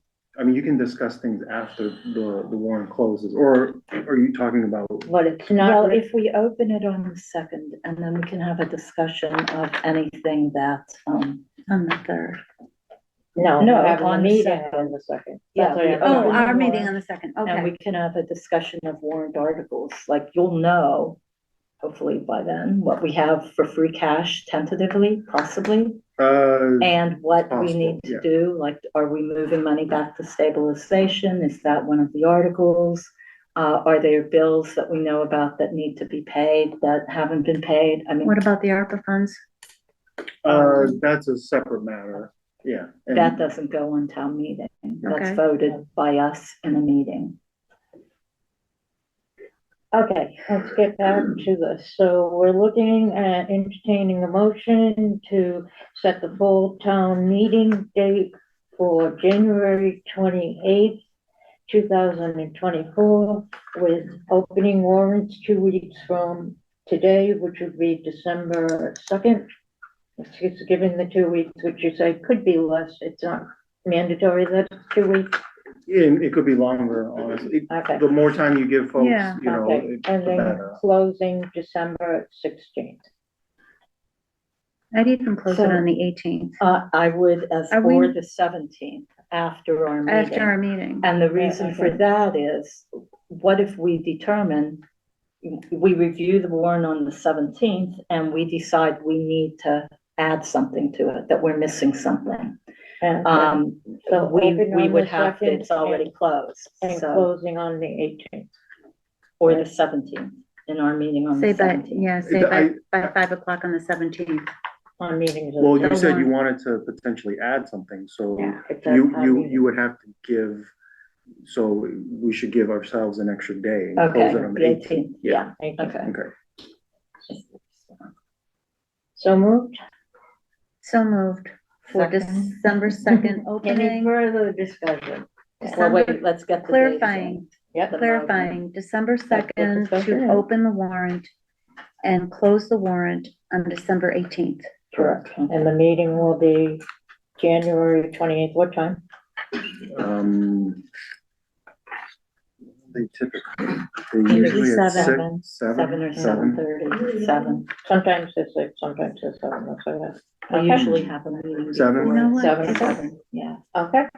you can discuss things after the warrant closes, or are you talking about? But it's Well, not, if we open it on the 2nd, and then we can have a discussion of anything that, On the 3rd. no, No, we're having a on the meeting second. on the 2nd. Yeah, That's why we I'm Oh, open the our meeting warrant, on the 2nd, and okay. we can have a discussion of warrant articles, like you'll know, hopefully by then, what we have for free cash tentatively, possibly. And what we possible, need to yeah. do, like, are we moving money back to stabilization? Is that one of the articles? Are there bills that we know about that need to be paid that haven't been paid? I mean, What about the ARPA funds? That's a separate matter, yeah. And- that doesn't go on town meeting. That's Okay. voted by us in a meeting. Okay, let's get back to this. So we're looking at entertaining a motion to set the full town meeting date for January 28th, 2024, with opening warrants 2 weeks from today, which would be December 2nd. It's given the 2 weeks, which you say could be less. It's not mandatory that it's 2 weeks. Yeah, it could be longer, honestly. Okay. The more time you give folks, Yeah. you know, Okay, the and then better. closing December 16th. I'd even close it So- on the 18th, I would, as Are for we- the 17th, after our after our meeting. meeting. And the reason for okay. that is, what if we determine, we review the warrant on the 17th and we decide we need to add something to it, that we're missing something? And, So we open on would the have, 2nd it's already closed, and so, closing on the 18th. or the 17th, in our meeting on the Say by, 17th. yeah, say I- by 5 o'clock on the 17th. On meetings. Well, you The said you warrant. wanted to potentially add something, so Yeah, it's a you, town you, meeting. you would have to give, so we should give ourselves an extra day. and Okay, close it on the 18th, yeah, 18th. okay. Okay. So moved. So moved for Second. December 2nd Any opening, further discussion? Well, wait, let's get the dates in. clarifying, Yep. clarifying, December 2nd discussion, to yeah. open the warrant and close the warrant on December 18th. Correct. And the meeting will be January 28th. What time? They typically, Usually at seven. six, Seven or 7:30, 7. Sometimes it's 6, sometimes it's 7. That's what I have. We Okay. usually have a meeting Seven. before. You know what? 7, yeah. Okay.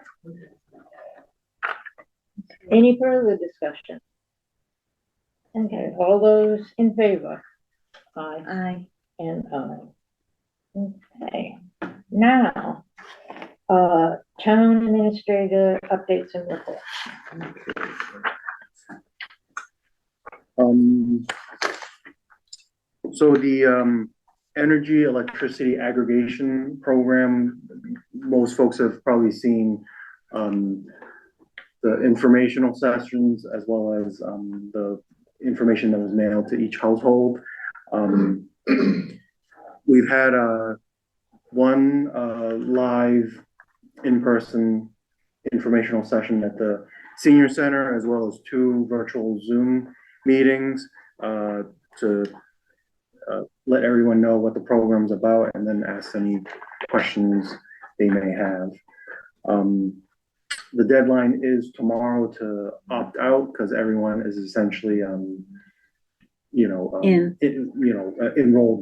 Any further discussion? Okay, all those in favor? Aye. Aye. And I. Okay, now, town administrator updates and reports. So the, energy, electricity aggregation program, most folks have probably seen, the informational sessions as well as, the information that was mailed to each household. We've had, one, live in-person informational session at the senior center, as well as 2 virtual Zoom meetings, to let everyone know what the program's about and then ask any questions they may have. The deadline is tomorrow to opt out because everyone is essentially, enrolled in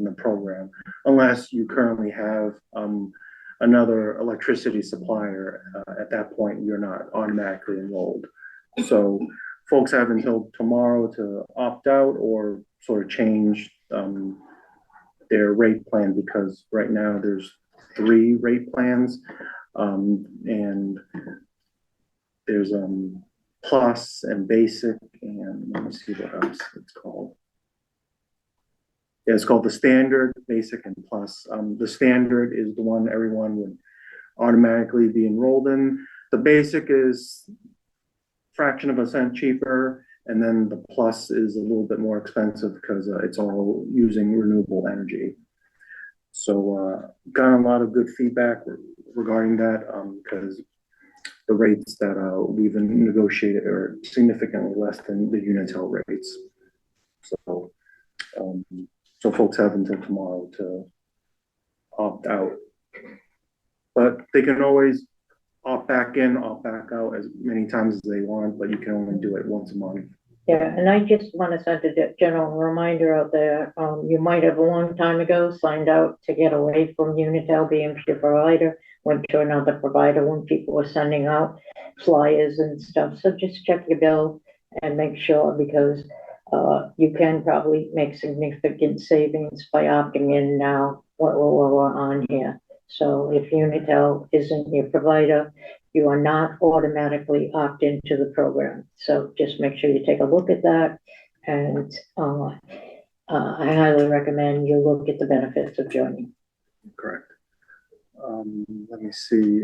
the program, unless you currently have another electricity supplier. At that point, you're not automatically enrolled. So folks have until tomorrow to opt out or sort of change their rate plan, because right now there's 3 rate plans, and there's plus and basic, and let me see what else it's called. Yeah, it's called the standard, basic, and plus. The standard is the one everyone would automatically be enrolled in. The basic is fraction of a cent cheaper, and then the plus is a little bit more expensive because it's all using renewable energy. So got a lot of good feedback regarding that, because the rates that we've negotiated are significantly less than the Unitil rates. So so folks have until tomorrow to opt out, but they can always opt back in, opt back out as many times as they want, but you can only do it once a month. Yeah, and I just want to send a general reminder out there. You might have a long time ago signed out to get away from Unitil being your provider, went to another provider when people were sending out flyers and stuff. So just check your bill and make sure, because you can probably make significant savings by opting in now while we're on here. So if Unitel isn't your provider, you are not automatically opt into the program. So just make sure you take a look at that. And I highly recommend you look at the benefits of joining. Correct. Let me see,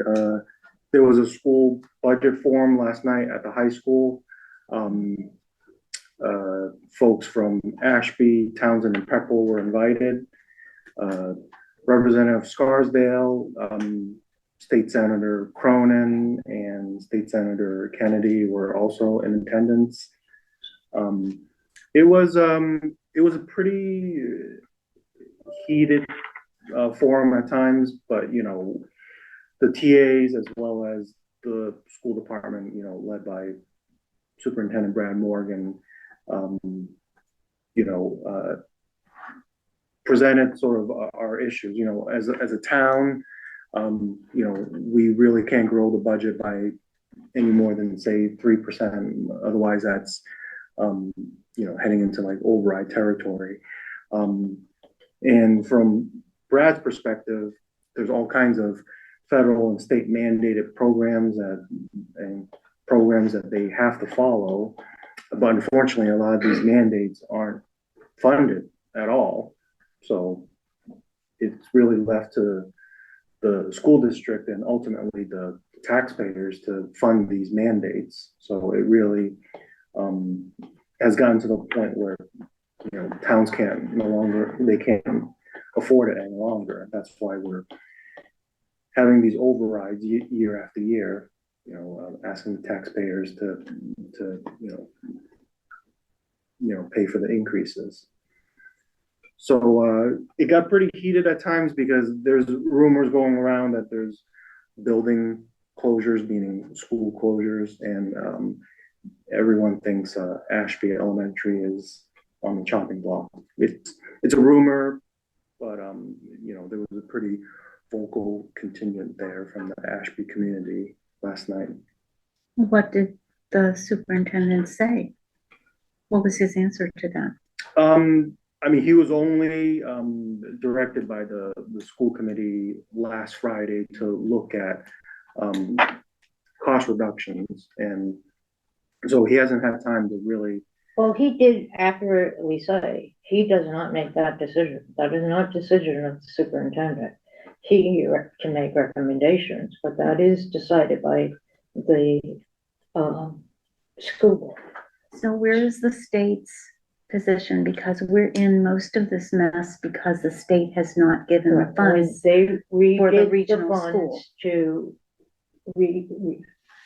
there was a school budget forum last night at the high school. Folks from Ashby, Townsend, and Pepperell were invited. Representative Scarsdale, State Senator Cronin, and State Senator Kennedy were also in attendance. It was a pretty heated forum at times, but you know, the TAs as well as the school department, you know, led by Superintendent Brad Morgan, you know, presented sort of our issues. You know, as a town, you know, we really can't grow the budget by any more than say 3%. Otherwise, that's you know, heading into like override territory. And from Brad's perspective, there's all kinds of federal and state mandated programs and programs that they have to follow. But unfortunately, a lot of these mandates aren't funded at all. So it's really left to the school district and ultimately the taxpayers to fund these mandates. So it really has gotten to the point where, you know, towns they can't afford it any longer. That's why we're having these overrides year after year, you know, asking the taxpayers to you know, pay for the increases. So it got pretty heated at times because there's rumors going around that there's building closures, meaning school closures, and everyone thinks Ashby Elementary is on the chopping block. It's a rumor, but you know, there was a pretty vocal contingent there from the Ashby community last night. What did the superintendent say? What was his answer to that? I mean, he was only directed by the school committee last Friday to look at cost reductions, and so he hasn't had time to really. Well, he did accurately say he does not make that decision. That is not decision of the superintendent. He can make recommendations, but that is decided by the school board. So where is the state's position? Because we're in most of this mess because the state has not given the funds They for the redid the regional funds schools. to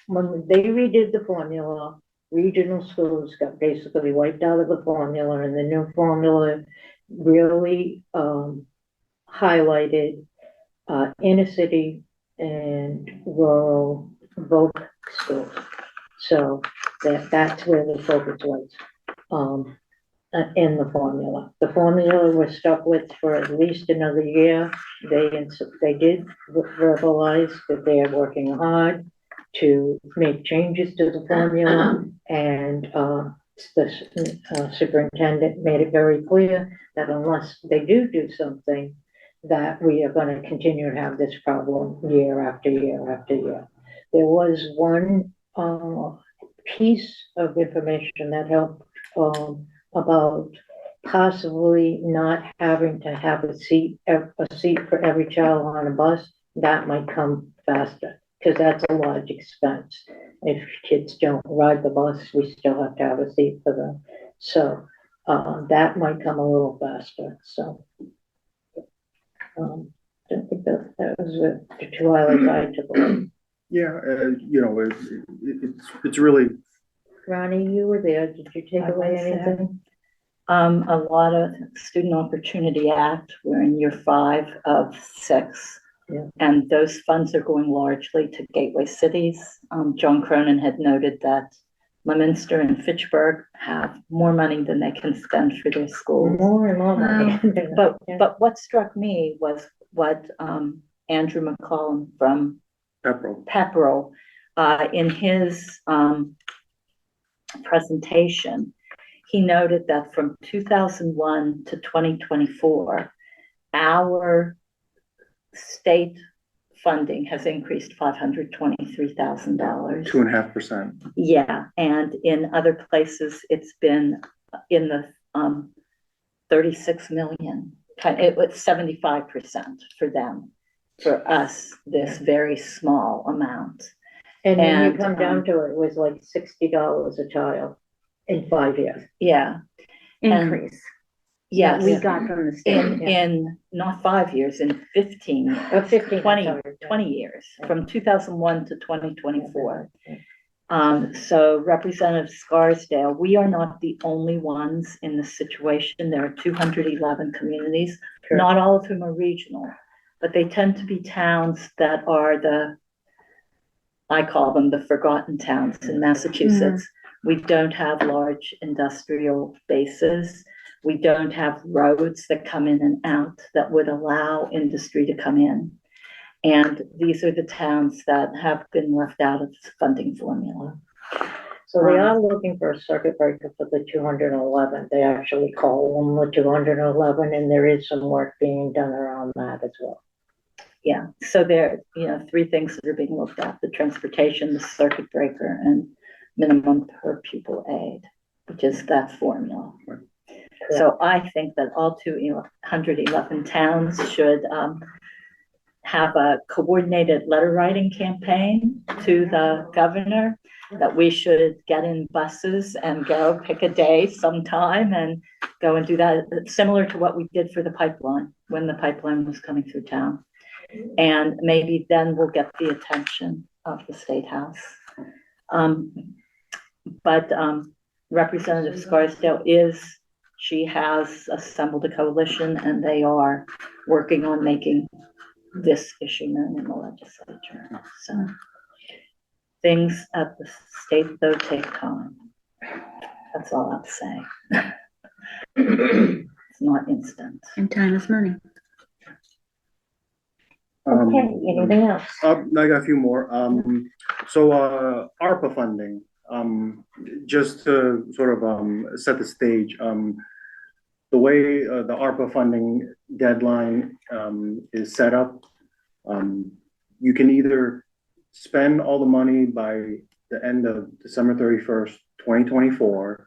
when they redid the formula, regional schools got basically wiped out of the formula, and the new formula really highlighted inner city and rural both schools. So that's where the focus was in the formula. The formula we're stuck with for at least another year. They did verbalize that they are working hard to make changes to the formula, and the superintendent made it very clear that unless they do something, that we are going to continue to have this problem year after year after year. There was one piece of information that helped about possibly not having to have a seat for every child on a bus. That might come faster because that's a large expense. If kids don't ride the bus, we still have to have a seat for them. So that might come a little faster. So I think that was the two highlights I took away. Yeah, you know, it's really. Ronnie, you were there. Did you take away anything? A lot of Student Opportunity Act. We're in year 5 of 6. Yeah. And those funds are going largely to gateway cities. John Cronin had noted that Leominster and Fitchburg have more money than they can spend for their schools. More and more money. But what struck me was what Andrew McCollum from Pepperell in his presentation, he noted that from 2001 to 2024, our state funding has increased $523,000. 2.5%. Yeah, and in other places, it's been in the 36 million. It was 75% for them. For us, this very small amount. And when you And, come down to it, it was like $60 a child in 5 years. Yeah, Increase. yes. We got from the state. In not 5 years, in 15, Or 15, 20, sorry. 20 years, from 2001 to 2024. So Representative Scarsdale, we are not the only ones in this situation. There are 211 communities, Sure. not all of whom are regional, but they tend to be towns that are I call them the forgotten towns in Massachusetts. We don't have large industrial bases. We don't have roads that come in and out that would allow industry to come in. And these are the towns that have been left out of the funding formula. So they are looking for a circuit breaker for the 211. They actually call them the 211, and there is some work being done around that as well. Yeah, so there are, 3 things that are being looked at: the transportation, the circuit breaker, and minimum per pupil aid, which is that formula. So I think that all 211 towns should have a coordinated letter writing campaign to the governor, that we should get in buses and go pick a day sometime and go and do that, similar to what we did for the pipeline, when the pipeline was coming through town. And maybe then we'll get the attention of the State House. But Representative Scarsdale she has assembled a coalition, and they are working on making this issue known in the legislature. So things at the state, though, take time. That's all I'll say. It's not instant. And time is money. Okay, anything else? I got a few more. So ARPA funding, just to sort of set the stage, the way the ARPA funding deadline is set up, you can either spend all the money by the end of December 31st, 2024,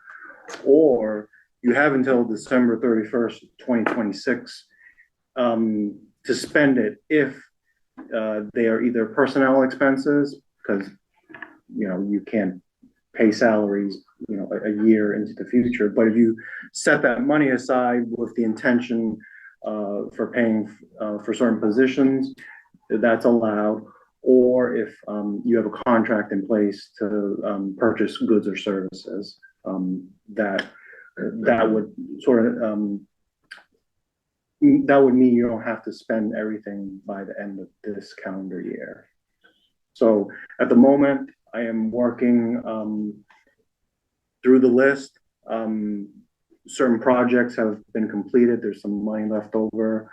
or you have until December 31st, 2026 to spend it if they are either personnel expenses, because you can't pay salaries a year into the future, but if you set that money aside with the intention for paying for certain positions, that's allowed. Or if you have a contract in place to purchase goods or services, that would sort of that would mean you don't have to spend everything by the end of this calendar year. So at the moment, I am working through the list. Certain projects have been completed. There's some money left over.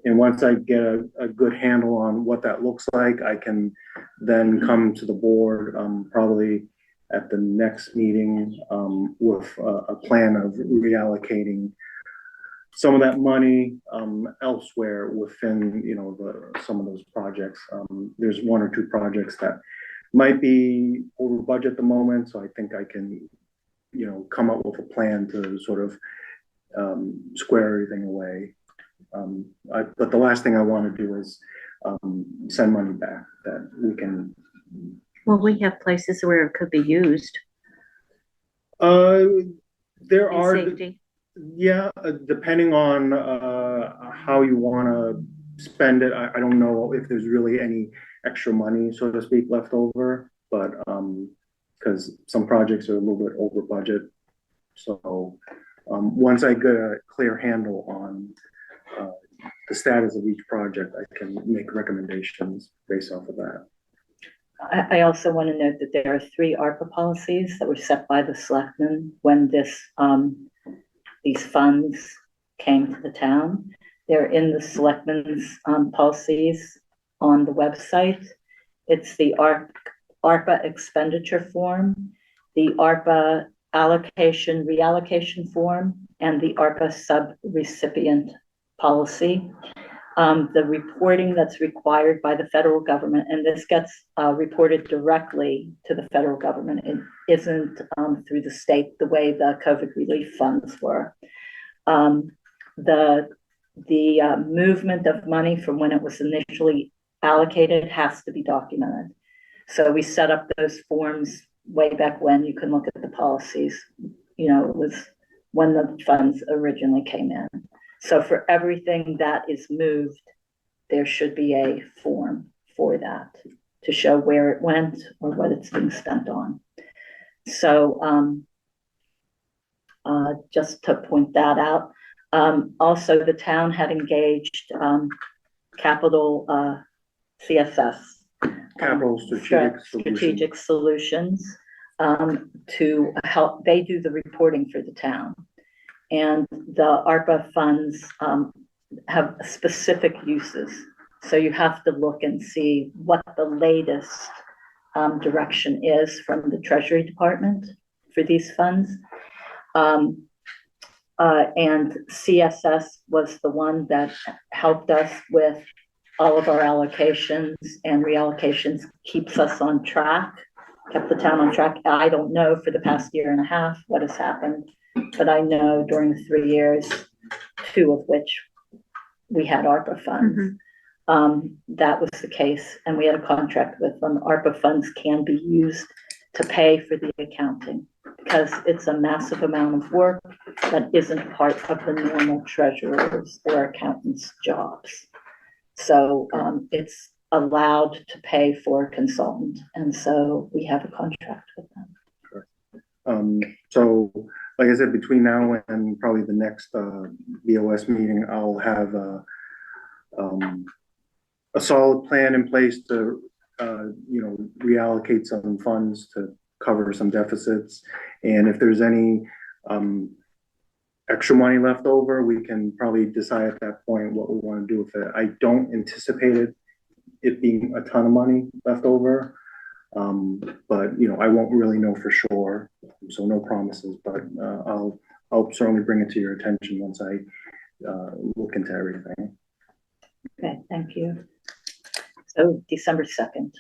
And once I get a good handle on what that looks like, I can then come to the board probably at the next meeting with a plan of reallocating some of that money elsewhere within some of those projects. There's 1 or 2 projects that might be over budget at the moment, so I think I can come up with a plan to sort of square everything away. But the last thing I want to do is send money back that we can. Well, we have places where it could be used. There are. Safety. Yeah, depending on how you want to spend it. I don't know if there's really any extra money, so to speak, left over, but because some projects are a little bit over budget. So once I get a clear handle on the status of each project, I can make recommendations based off of that. I also want to note that there are 3 ARPA policies that were set by the selectmen when these funds came to the town. They're in the selectmen's policies on the website. It's the ARPA expenditure form, the ARPA allocation reallocation form, and the ARPA sub-recipient policy. The reporting that's required by the federal government, and this gets reported directly to the federal government. It isn't through the state the way the COVID relief funds were. The movement of money from when it was initially allocated has to be documented. So we set up those forms way back when. You can look at the policies. You know, it was when the funds originally came in. So for everything that is moved, there should be a form for that to show where it went or what it's being spent on. So just to point that out. Also, the town had engaged Capital CSS. Capital Strategic Solutions to help. They do the reporting for the town. And the ARPA funds have specific uses. So you have to look and see what the latest direction is from the Treasury Department for these funds. And CSS was the one that helped us with all of our allocations and reallocations, keeps us on track, kept the town on track. I don't know for the past year and a half what has happened, but I know during the 3 years, 2 of which we had ARPA funds, that was the case, and we had a contract with them. ARPA funds can be used to pay for the accounting because it's a massive amount of work that isn't part of the normal treasurer's or accountant's jobs. So it's allowed to pay for a consultant, and so we have a contract with them. So, like I said, between now and probably the next BOS meeting, I'll have a solid plan in place to, reallocate some funds to cover some deficits. And if there's any extra money left over, we can probably decide at that point what we want to do with it. I don't anticipate it being a ton of money left over. But I won't really know for sure, so no promises, but I'll certainly bring it to your attention once I look into everything. Okay, thank you. So December 2nd,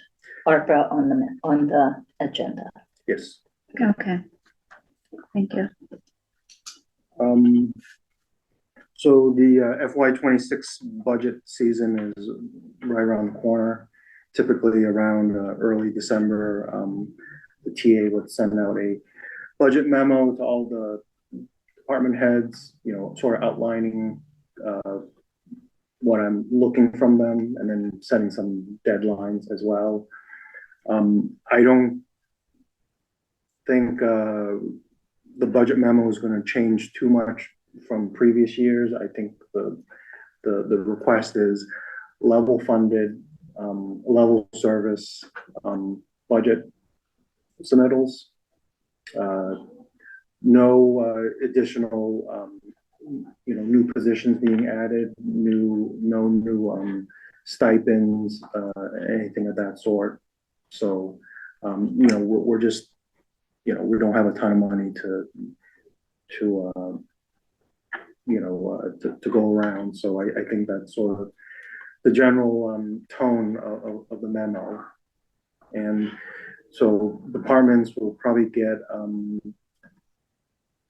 ARPA on the agenda. Yes. Okay. Thank you. So the FY26 budget season is right around the corner. Typically around early December, the TA would send out a budget memo to all the department heads, sort of outlining what I'm looking from them and then setting some deadlines as well. I don't think the budget memo is going to change too much from previous years. I think the request is level funded, level service, budget submittals, no additional new positions being added, no new stipends, anything of that sort. So we're just we don't have a ton of money to go around. So I think that's sort of the general tone of the memo. And so departments will probably get a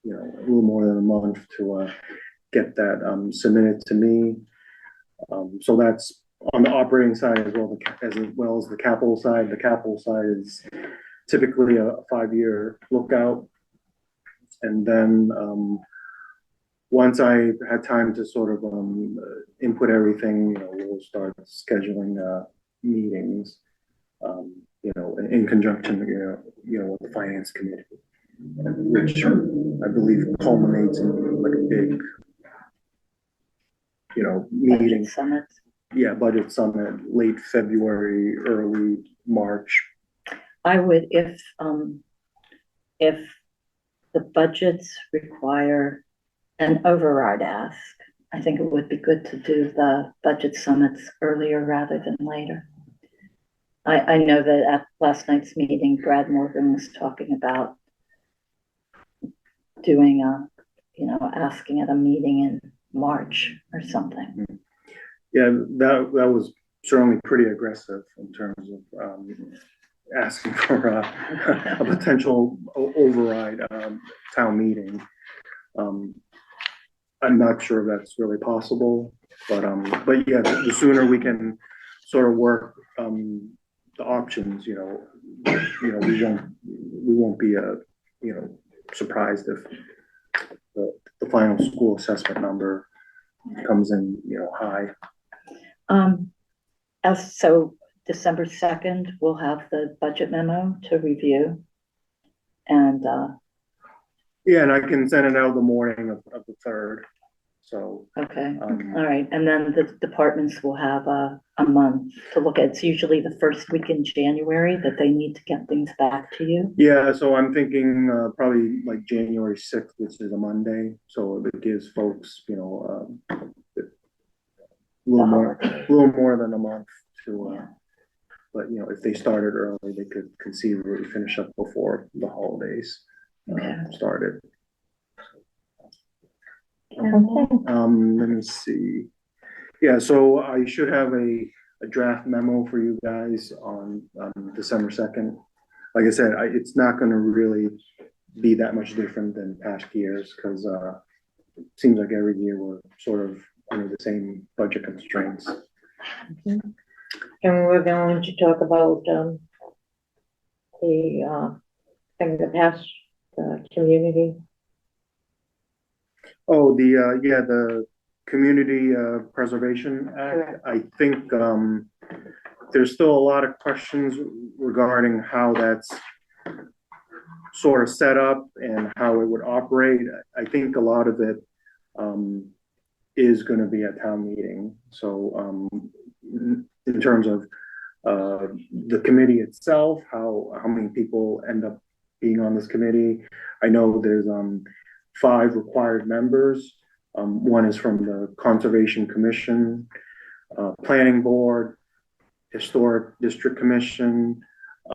little more than a month to get that submitted to me. So that's on the operating side as well as the capital side. The capital side is typically a 5-year lookout, and then once I had time to sort of input everything, we'll start scheduling meetings, in conjunction, with the finance committee, which I believe culminates in like a big, meeting. Budget summit. Yeah, budget summit, late February, early March. I would, if the budgets require an override ask, I think it would be good to do the budget summits earlier rather than later. I know that at last night's meeting, Brad Morgan was talking about doing asking at a meeting in March or something. Yeah, that was certainly pretty aggressive in terms of, asking for a potential override, town meeting. I'm not sure if that's really possible, but yeah, the sooner we can sort of work, the options, we won't be, surprised if the final school assessment number comes in, high. So December 2nd, we'll have the budget memo to review. And, Yeah, and I can send it out the morning of the 3rd, so. okay, Um, all right. And then the departments will have a month to look at. It's usually the first week in January that they need to get things back to you. Yeah, so I'm thinking, probably like January 6th, which is a Monday, so it gives folks, a little more than a month to, Yeah. but if they started early, they could conceivably finish up before the holidays Okay. started. Okay. Let me see. Yeah, so I should have a draft memo for you guys on, December 2nd. Like I said, it's not gonna really be that much different than past years, because, it seems like every year we're sort of under the same budget constraints. And we're going to talk about, the, thing that passed, community. Oh, the Community Preservation Act, I think, there's still a lot of questions regarding how that's sort of set up and how it would operate. I think a lot of it, is gonna be at town meeting, so, in terms of, the committee itself, how many people end up being on this committee. I know there's, 5 required members. One is from the Conservation Commission, Planning Board, Historic District Commission,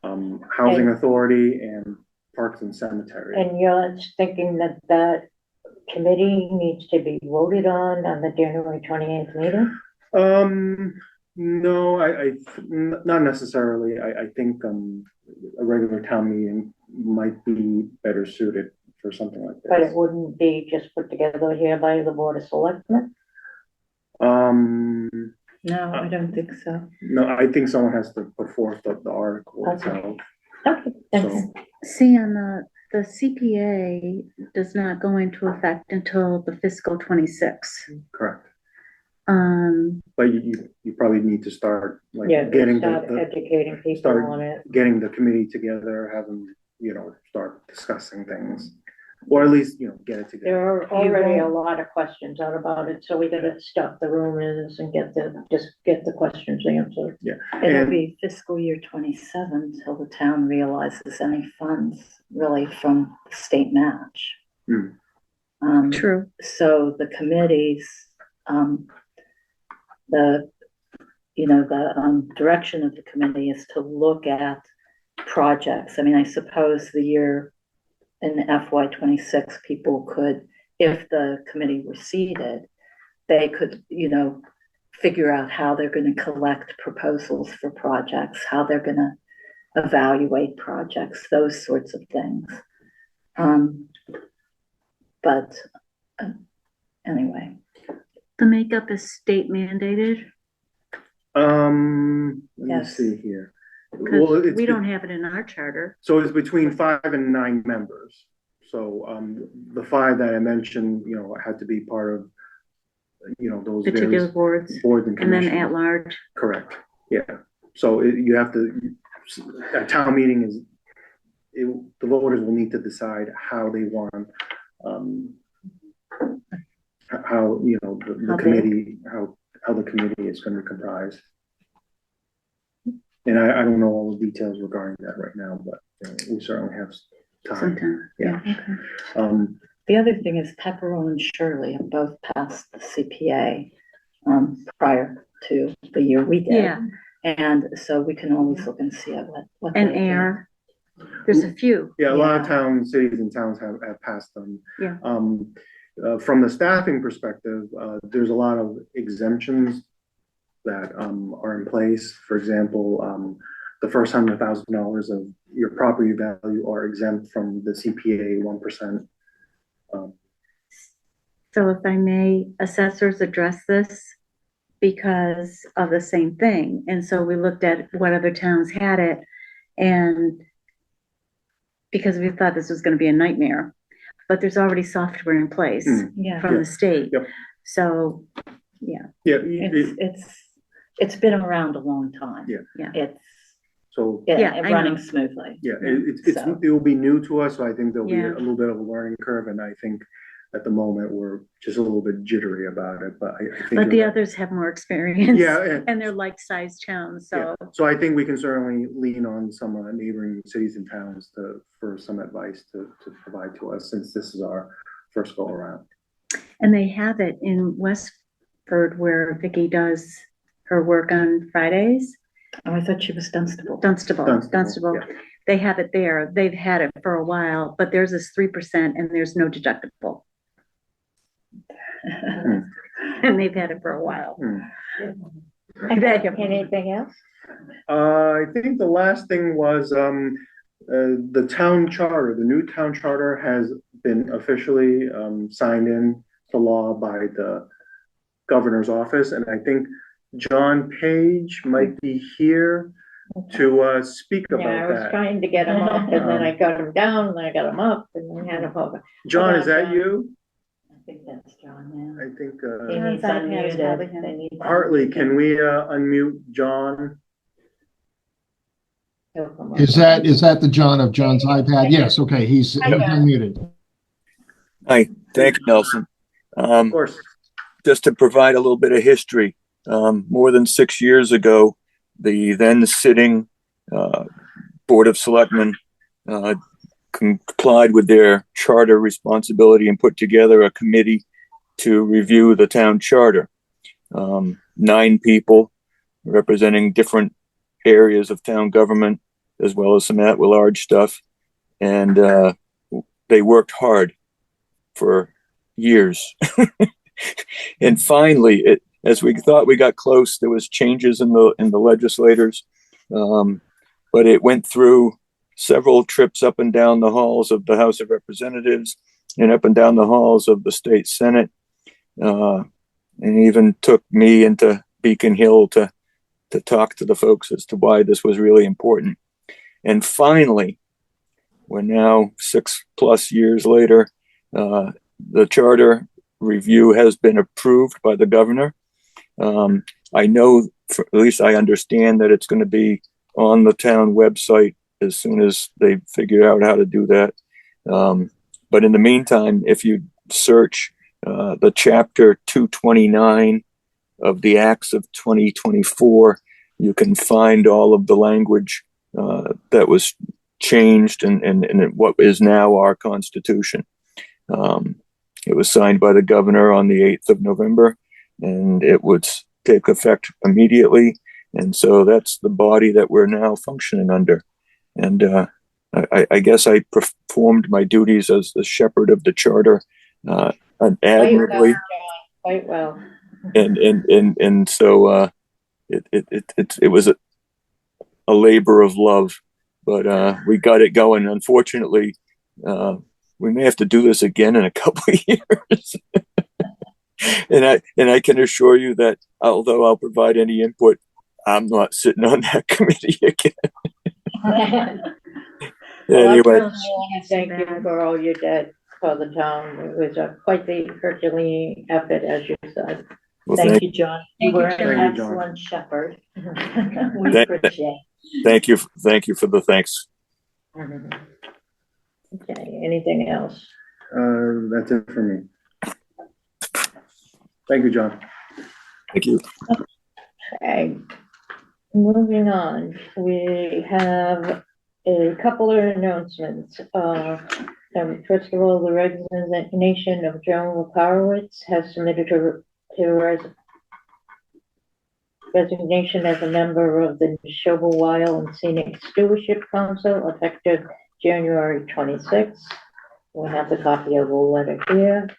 Housing Authority, and Parks and Cemetery. And you're thinking that that committee needs to be voted on the January 28th meeting? No, not necessarily. I think, a regular town meeting might be better suited for something like But it this. wouldn't be just put together here by the Board of Selectmen? No, I don't think so. No, I think someone has to put forth the article Okay. itself. Okay, thanks. So, See, on the CPA does not go into effect until the fiscal 26. correct. But But you probably need to start like Yeah, getting start the educating people start on it. getting the committee together, have them, start discussing things. Or at least, get it together. There are already a lot of questions out about it, so we gotta stop the rumors and just get the questions answered. Yeah. It'll And be fiscal year 27 till the town realizes any funds really from the state match. Hmm. true. So the committees, the direction of the committee is to look at projects. I mean, I suppose the year in FY 26, people could, if the committee were seated, they could, figure out how they're going to collect proposals for projects, how they're going to evaluate projects, those sorts of things. But anyway. The makeup is state mandated, let me Yes. see here. because it's we don't have it in our charter. So it's between 5 and 9 members. So, the 5 that I mentioned, had to be part of, those Particular various boards, boards and and then commissions. at large. Correct, yeah. So you have to, a town meeting the voters will need to decide how they want, how, the How committee, how the committee is gonna be comprised. And I don't know all the details regarding that right now, but we certainly have time. Sometime, Yeah. okay. The other thing is Pepperell and Shirley have both passed the CPA prior to the year we did. Yeah, And so we can always look and see what and they're doing. air, there's a few. Yeah, a lot of Yeah. towns, cities and towns have passed them. Yeah. From the staffing perspective, there's a lot of exemptions that are in place. For example, the first $100,000 of your property value are exempt from the CPA 1%. So if I may, assessors address this because of the same thing. And so we looked at what other towns had it, and because we thought this was gonna be a nightmare, but there's already software in place Yeah, from the state. Yep. So, yeah, Yeah, it's been around a long time. Yeah. Yeah. It's, so, Yeah, I running know. smoothly. yeah, So- it will be new to us, so I think there'll be Yeah. a little bit of a learning curve, and I think at the moment, we're just a little bit jittery about it, but I think. But the you're right. others have more experience. Yeah, And they're like-sized towns, yeah, so, so I think we can certainly lean on some neighboring cities and towns for some advice to provide to us, since this is our first go around. and they have it in Westford where Vicky does her work on Fridays. Oh, I thought she was Dunstable. Dunstable. Yeah. They have it there. They've had it for a while, but theirs is 3% and there's no deductible. And they've had it for a while. Anything else? I think the last thing was, the town charter, the new town charter has been officially, signed in to law by the governor's office, and I think John Page might be here to, speak Yeah, I about was that. trying to get him up, and then I got him down, and then I got him up, and then had him over. John, is that you? I think that's John, yeah. I think, He John's needs iPad is probably unmuted. him. They need Hartley, unmuted. can we, unmute John? He'll come up. Is that the John of John's iPad? Yes, okay, he's Hi, John. unmuted. Hi, thank you, Nelson. Of course. Just to provide a little bit of history, more than 6 years ago, the then sitting Board of Selectmen complied with their charter responsibility and put together a committee to review the town charter. 9 people representing different areas of town government, as well as some at-large stuff. And they worked hard for years. And finally, as we thought we got close, there was changes in the legislators, but it went through several trips up and down the halls of the House of Representatives and up and down the halls of the state Senate, and even took me into Beacon Hill to talk to the folks as to why this was really important. And finally, we're now 6+ years later, the charter review has been approved by the governor. I know, at least I understand, that it's going to be on the town website as soon as they figure out how to do that. But in the meantime, if you search the chapter 229 of the Acts of 2024, you can find all of the language that was changed and what is now our Constitution. It was signed by the governor on the 8th of November, and it would take effect immediately. And so that's the body that we're now functioning under. And I guess I performed my duties as the shepherd of the charter admirably. Quite well. And so it was a labor of love, but we got it going. Unfortunately, we may have to do this again in a couple of years. and I can assure you that although I'll provide any input, I'm not sitting on that committee again. Anyway, Thank you for all you did for the town. It was quite the Herculean effort, as you said. well, Thank you, John. You were an Thank you, John. excellent shepherd. We Thank- appreciate. thank you for the thanks. Okay, anything else? That's it for me. Thank you, John. Thank you. Okay, moving on, we have a couple of announcements. First of all, the resignation of Joan Lukarowitz has submitted her resignation as a member of the Neshoba Wild and Scenic Stewardship Council effective January 26th. We have the copy of the letter here.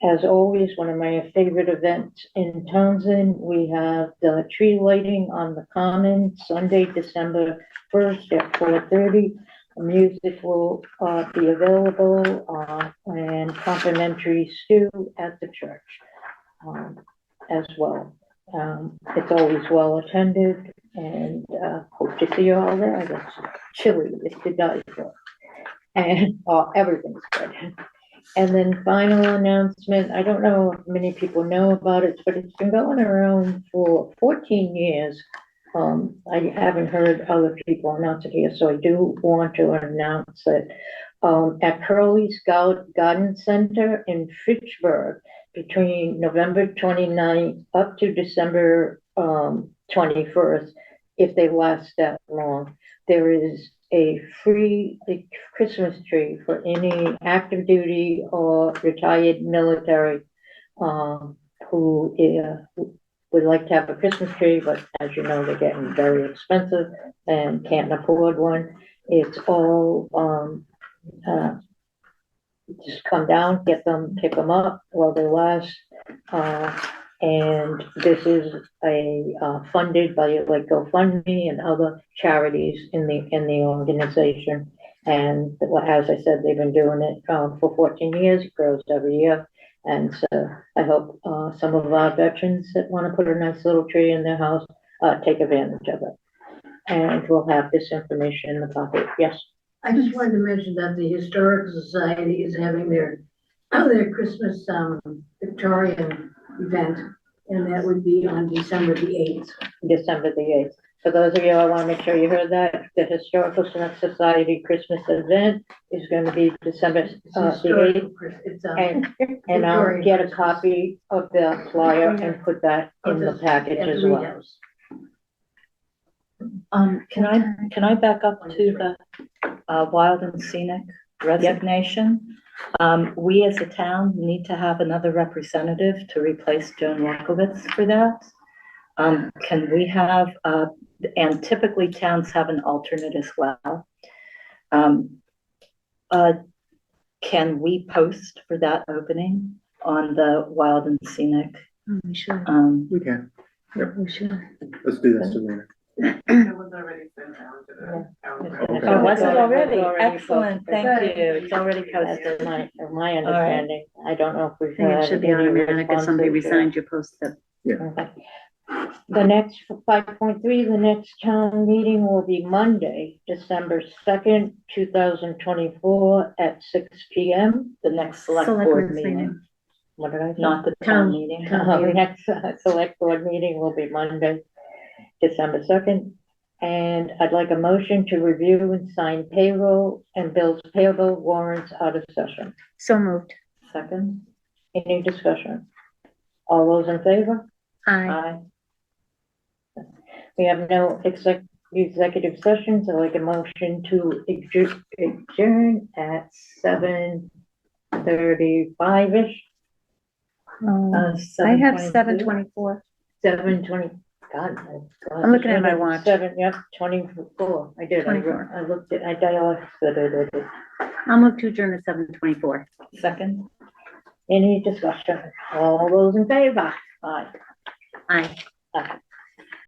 As always, one of my favorite events in Townsend, we have the tree lighting on the Common, Sunday, December 1st at 4:30. Music will be available and complimentary stew at the church as well. It's always well attended, and hope to see you all there. It's chilly, it's to die for. And everything's good. And then final announcement, I don't know if many people know about it, but it's been going around for 14 years. I haven't heard other people announce it here, so I do want to announce it. At Curly's Garden Center in Fitchburg, between November 29th up to December 21st, if they last that long, there is a free Christmas tree for any active duty or retired military who would like to have a Christmas tree, but as you know, they're getting very expensive and can't afford one. It's all just come down, get them, pick them up while they last. And this is funded by like GoFundMe and other charities in the organization. And as I said, they've been doing it for 14 years. It grows every year. And so I hope some of our veterans that want to put a nice little tree in their house take advantage of it. And we'll have this information in the pocket. Yes. I just wanted to mention that the Historic Society is having their Christmas Victorian event, and that would be on December the 8th. December the 8th. For those of you, I want to make sure you heard that. The Historical Society Christmas event is going to be December the 8th. And I'll get a copy of the flyer and put that in the package as well. Can I back up to the wild and scenic resignation? We as a town need to have another representative to replace Joan Walkowitz for that. Can we have, and typically towns have an alternate as well. Can we post for that opening on the wild and scenic? We should, We can. Yep. we should. Let's do that, Sabrina. It was already sent out to the town. Okay. Oh, was it already? It's already Excellent, posted. thank you. It's already That's posted. my understanding. I don't know if I we've think had it should be any automatic if somebody responses or- resigns, you post it. Okay. The next 5.3, the next town meeting will be Monday, December 2nd, 2024 at 6 p.m. The next select board Selectmen's meeting, meeting. What did I say? not the town meeting. The next select board meeting will be Monday, December 2nd. And I'd like a motion to review and sign payroll and bills payable warrants out of session. So moved. Second? Any discussion? All those in favor? Aye. Aye. We have no executive sessions. I'd like a motion to adjourn at 7:35-ish. I have 7:24. 7:20. God, my God. I'm looking at my watch. 24. I did. 24. I looked at, I dialed. I'll move to adjourn at 7:24. Second? Any discussion? All those in favor? Aye. Aye. Aye.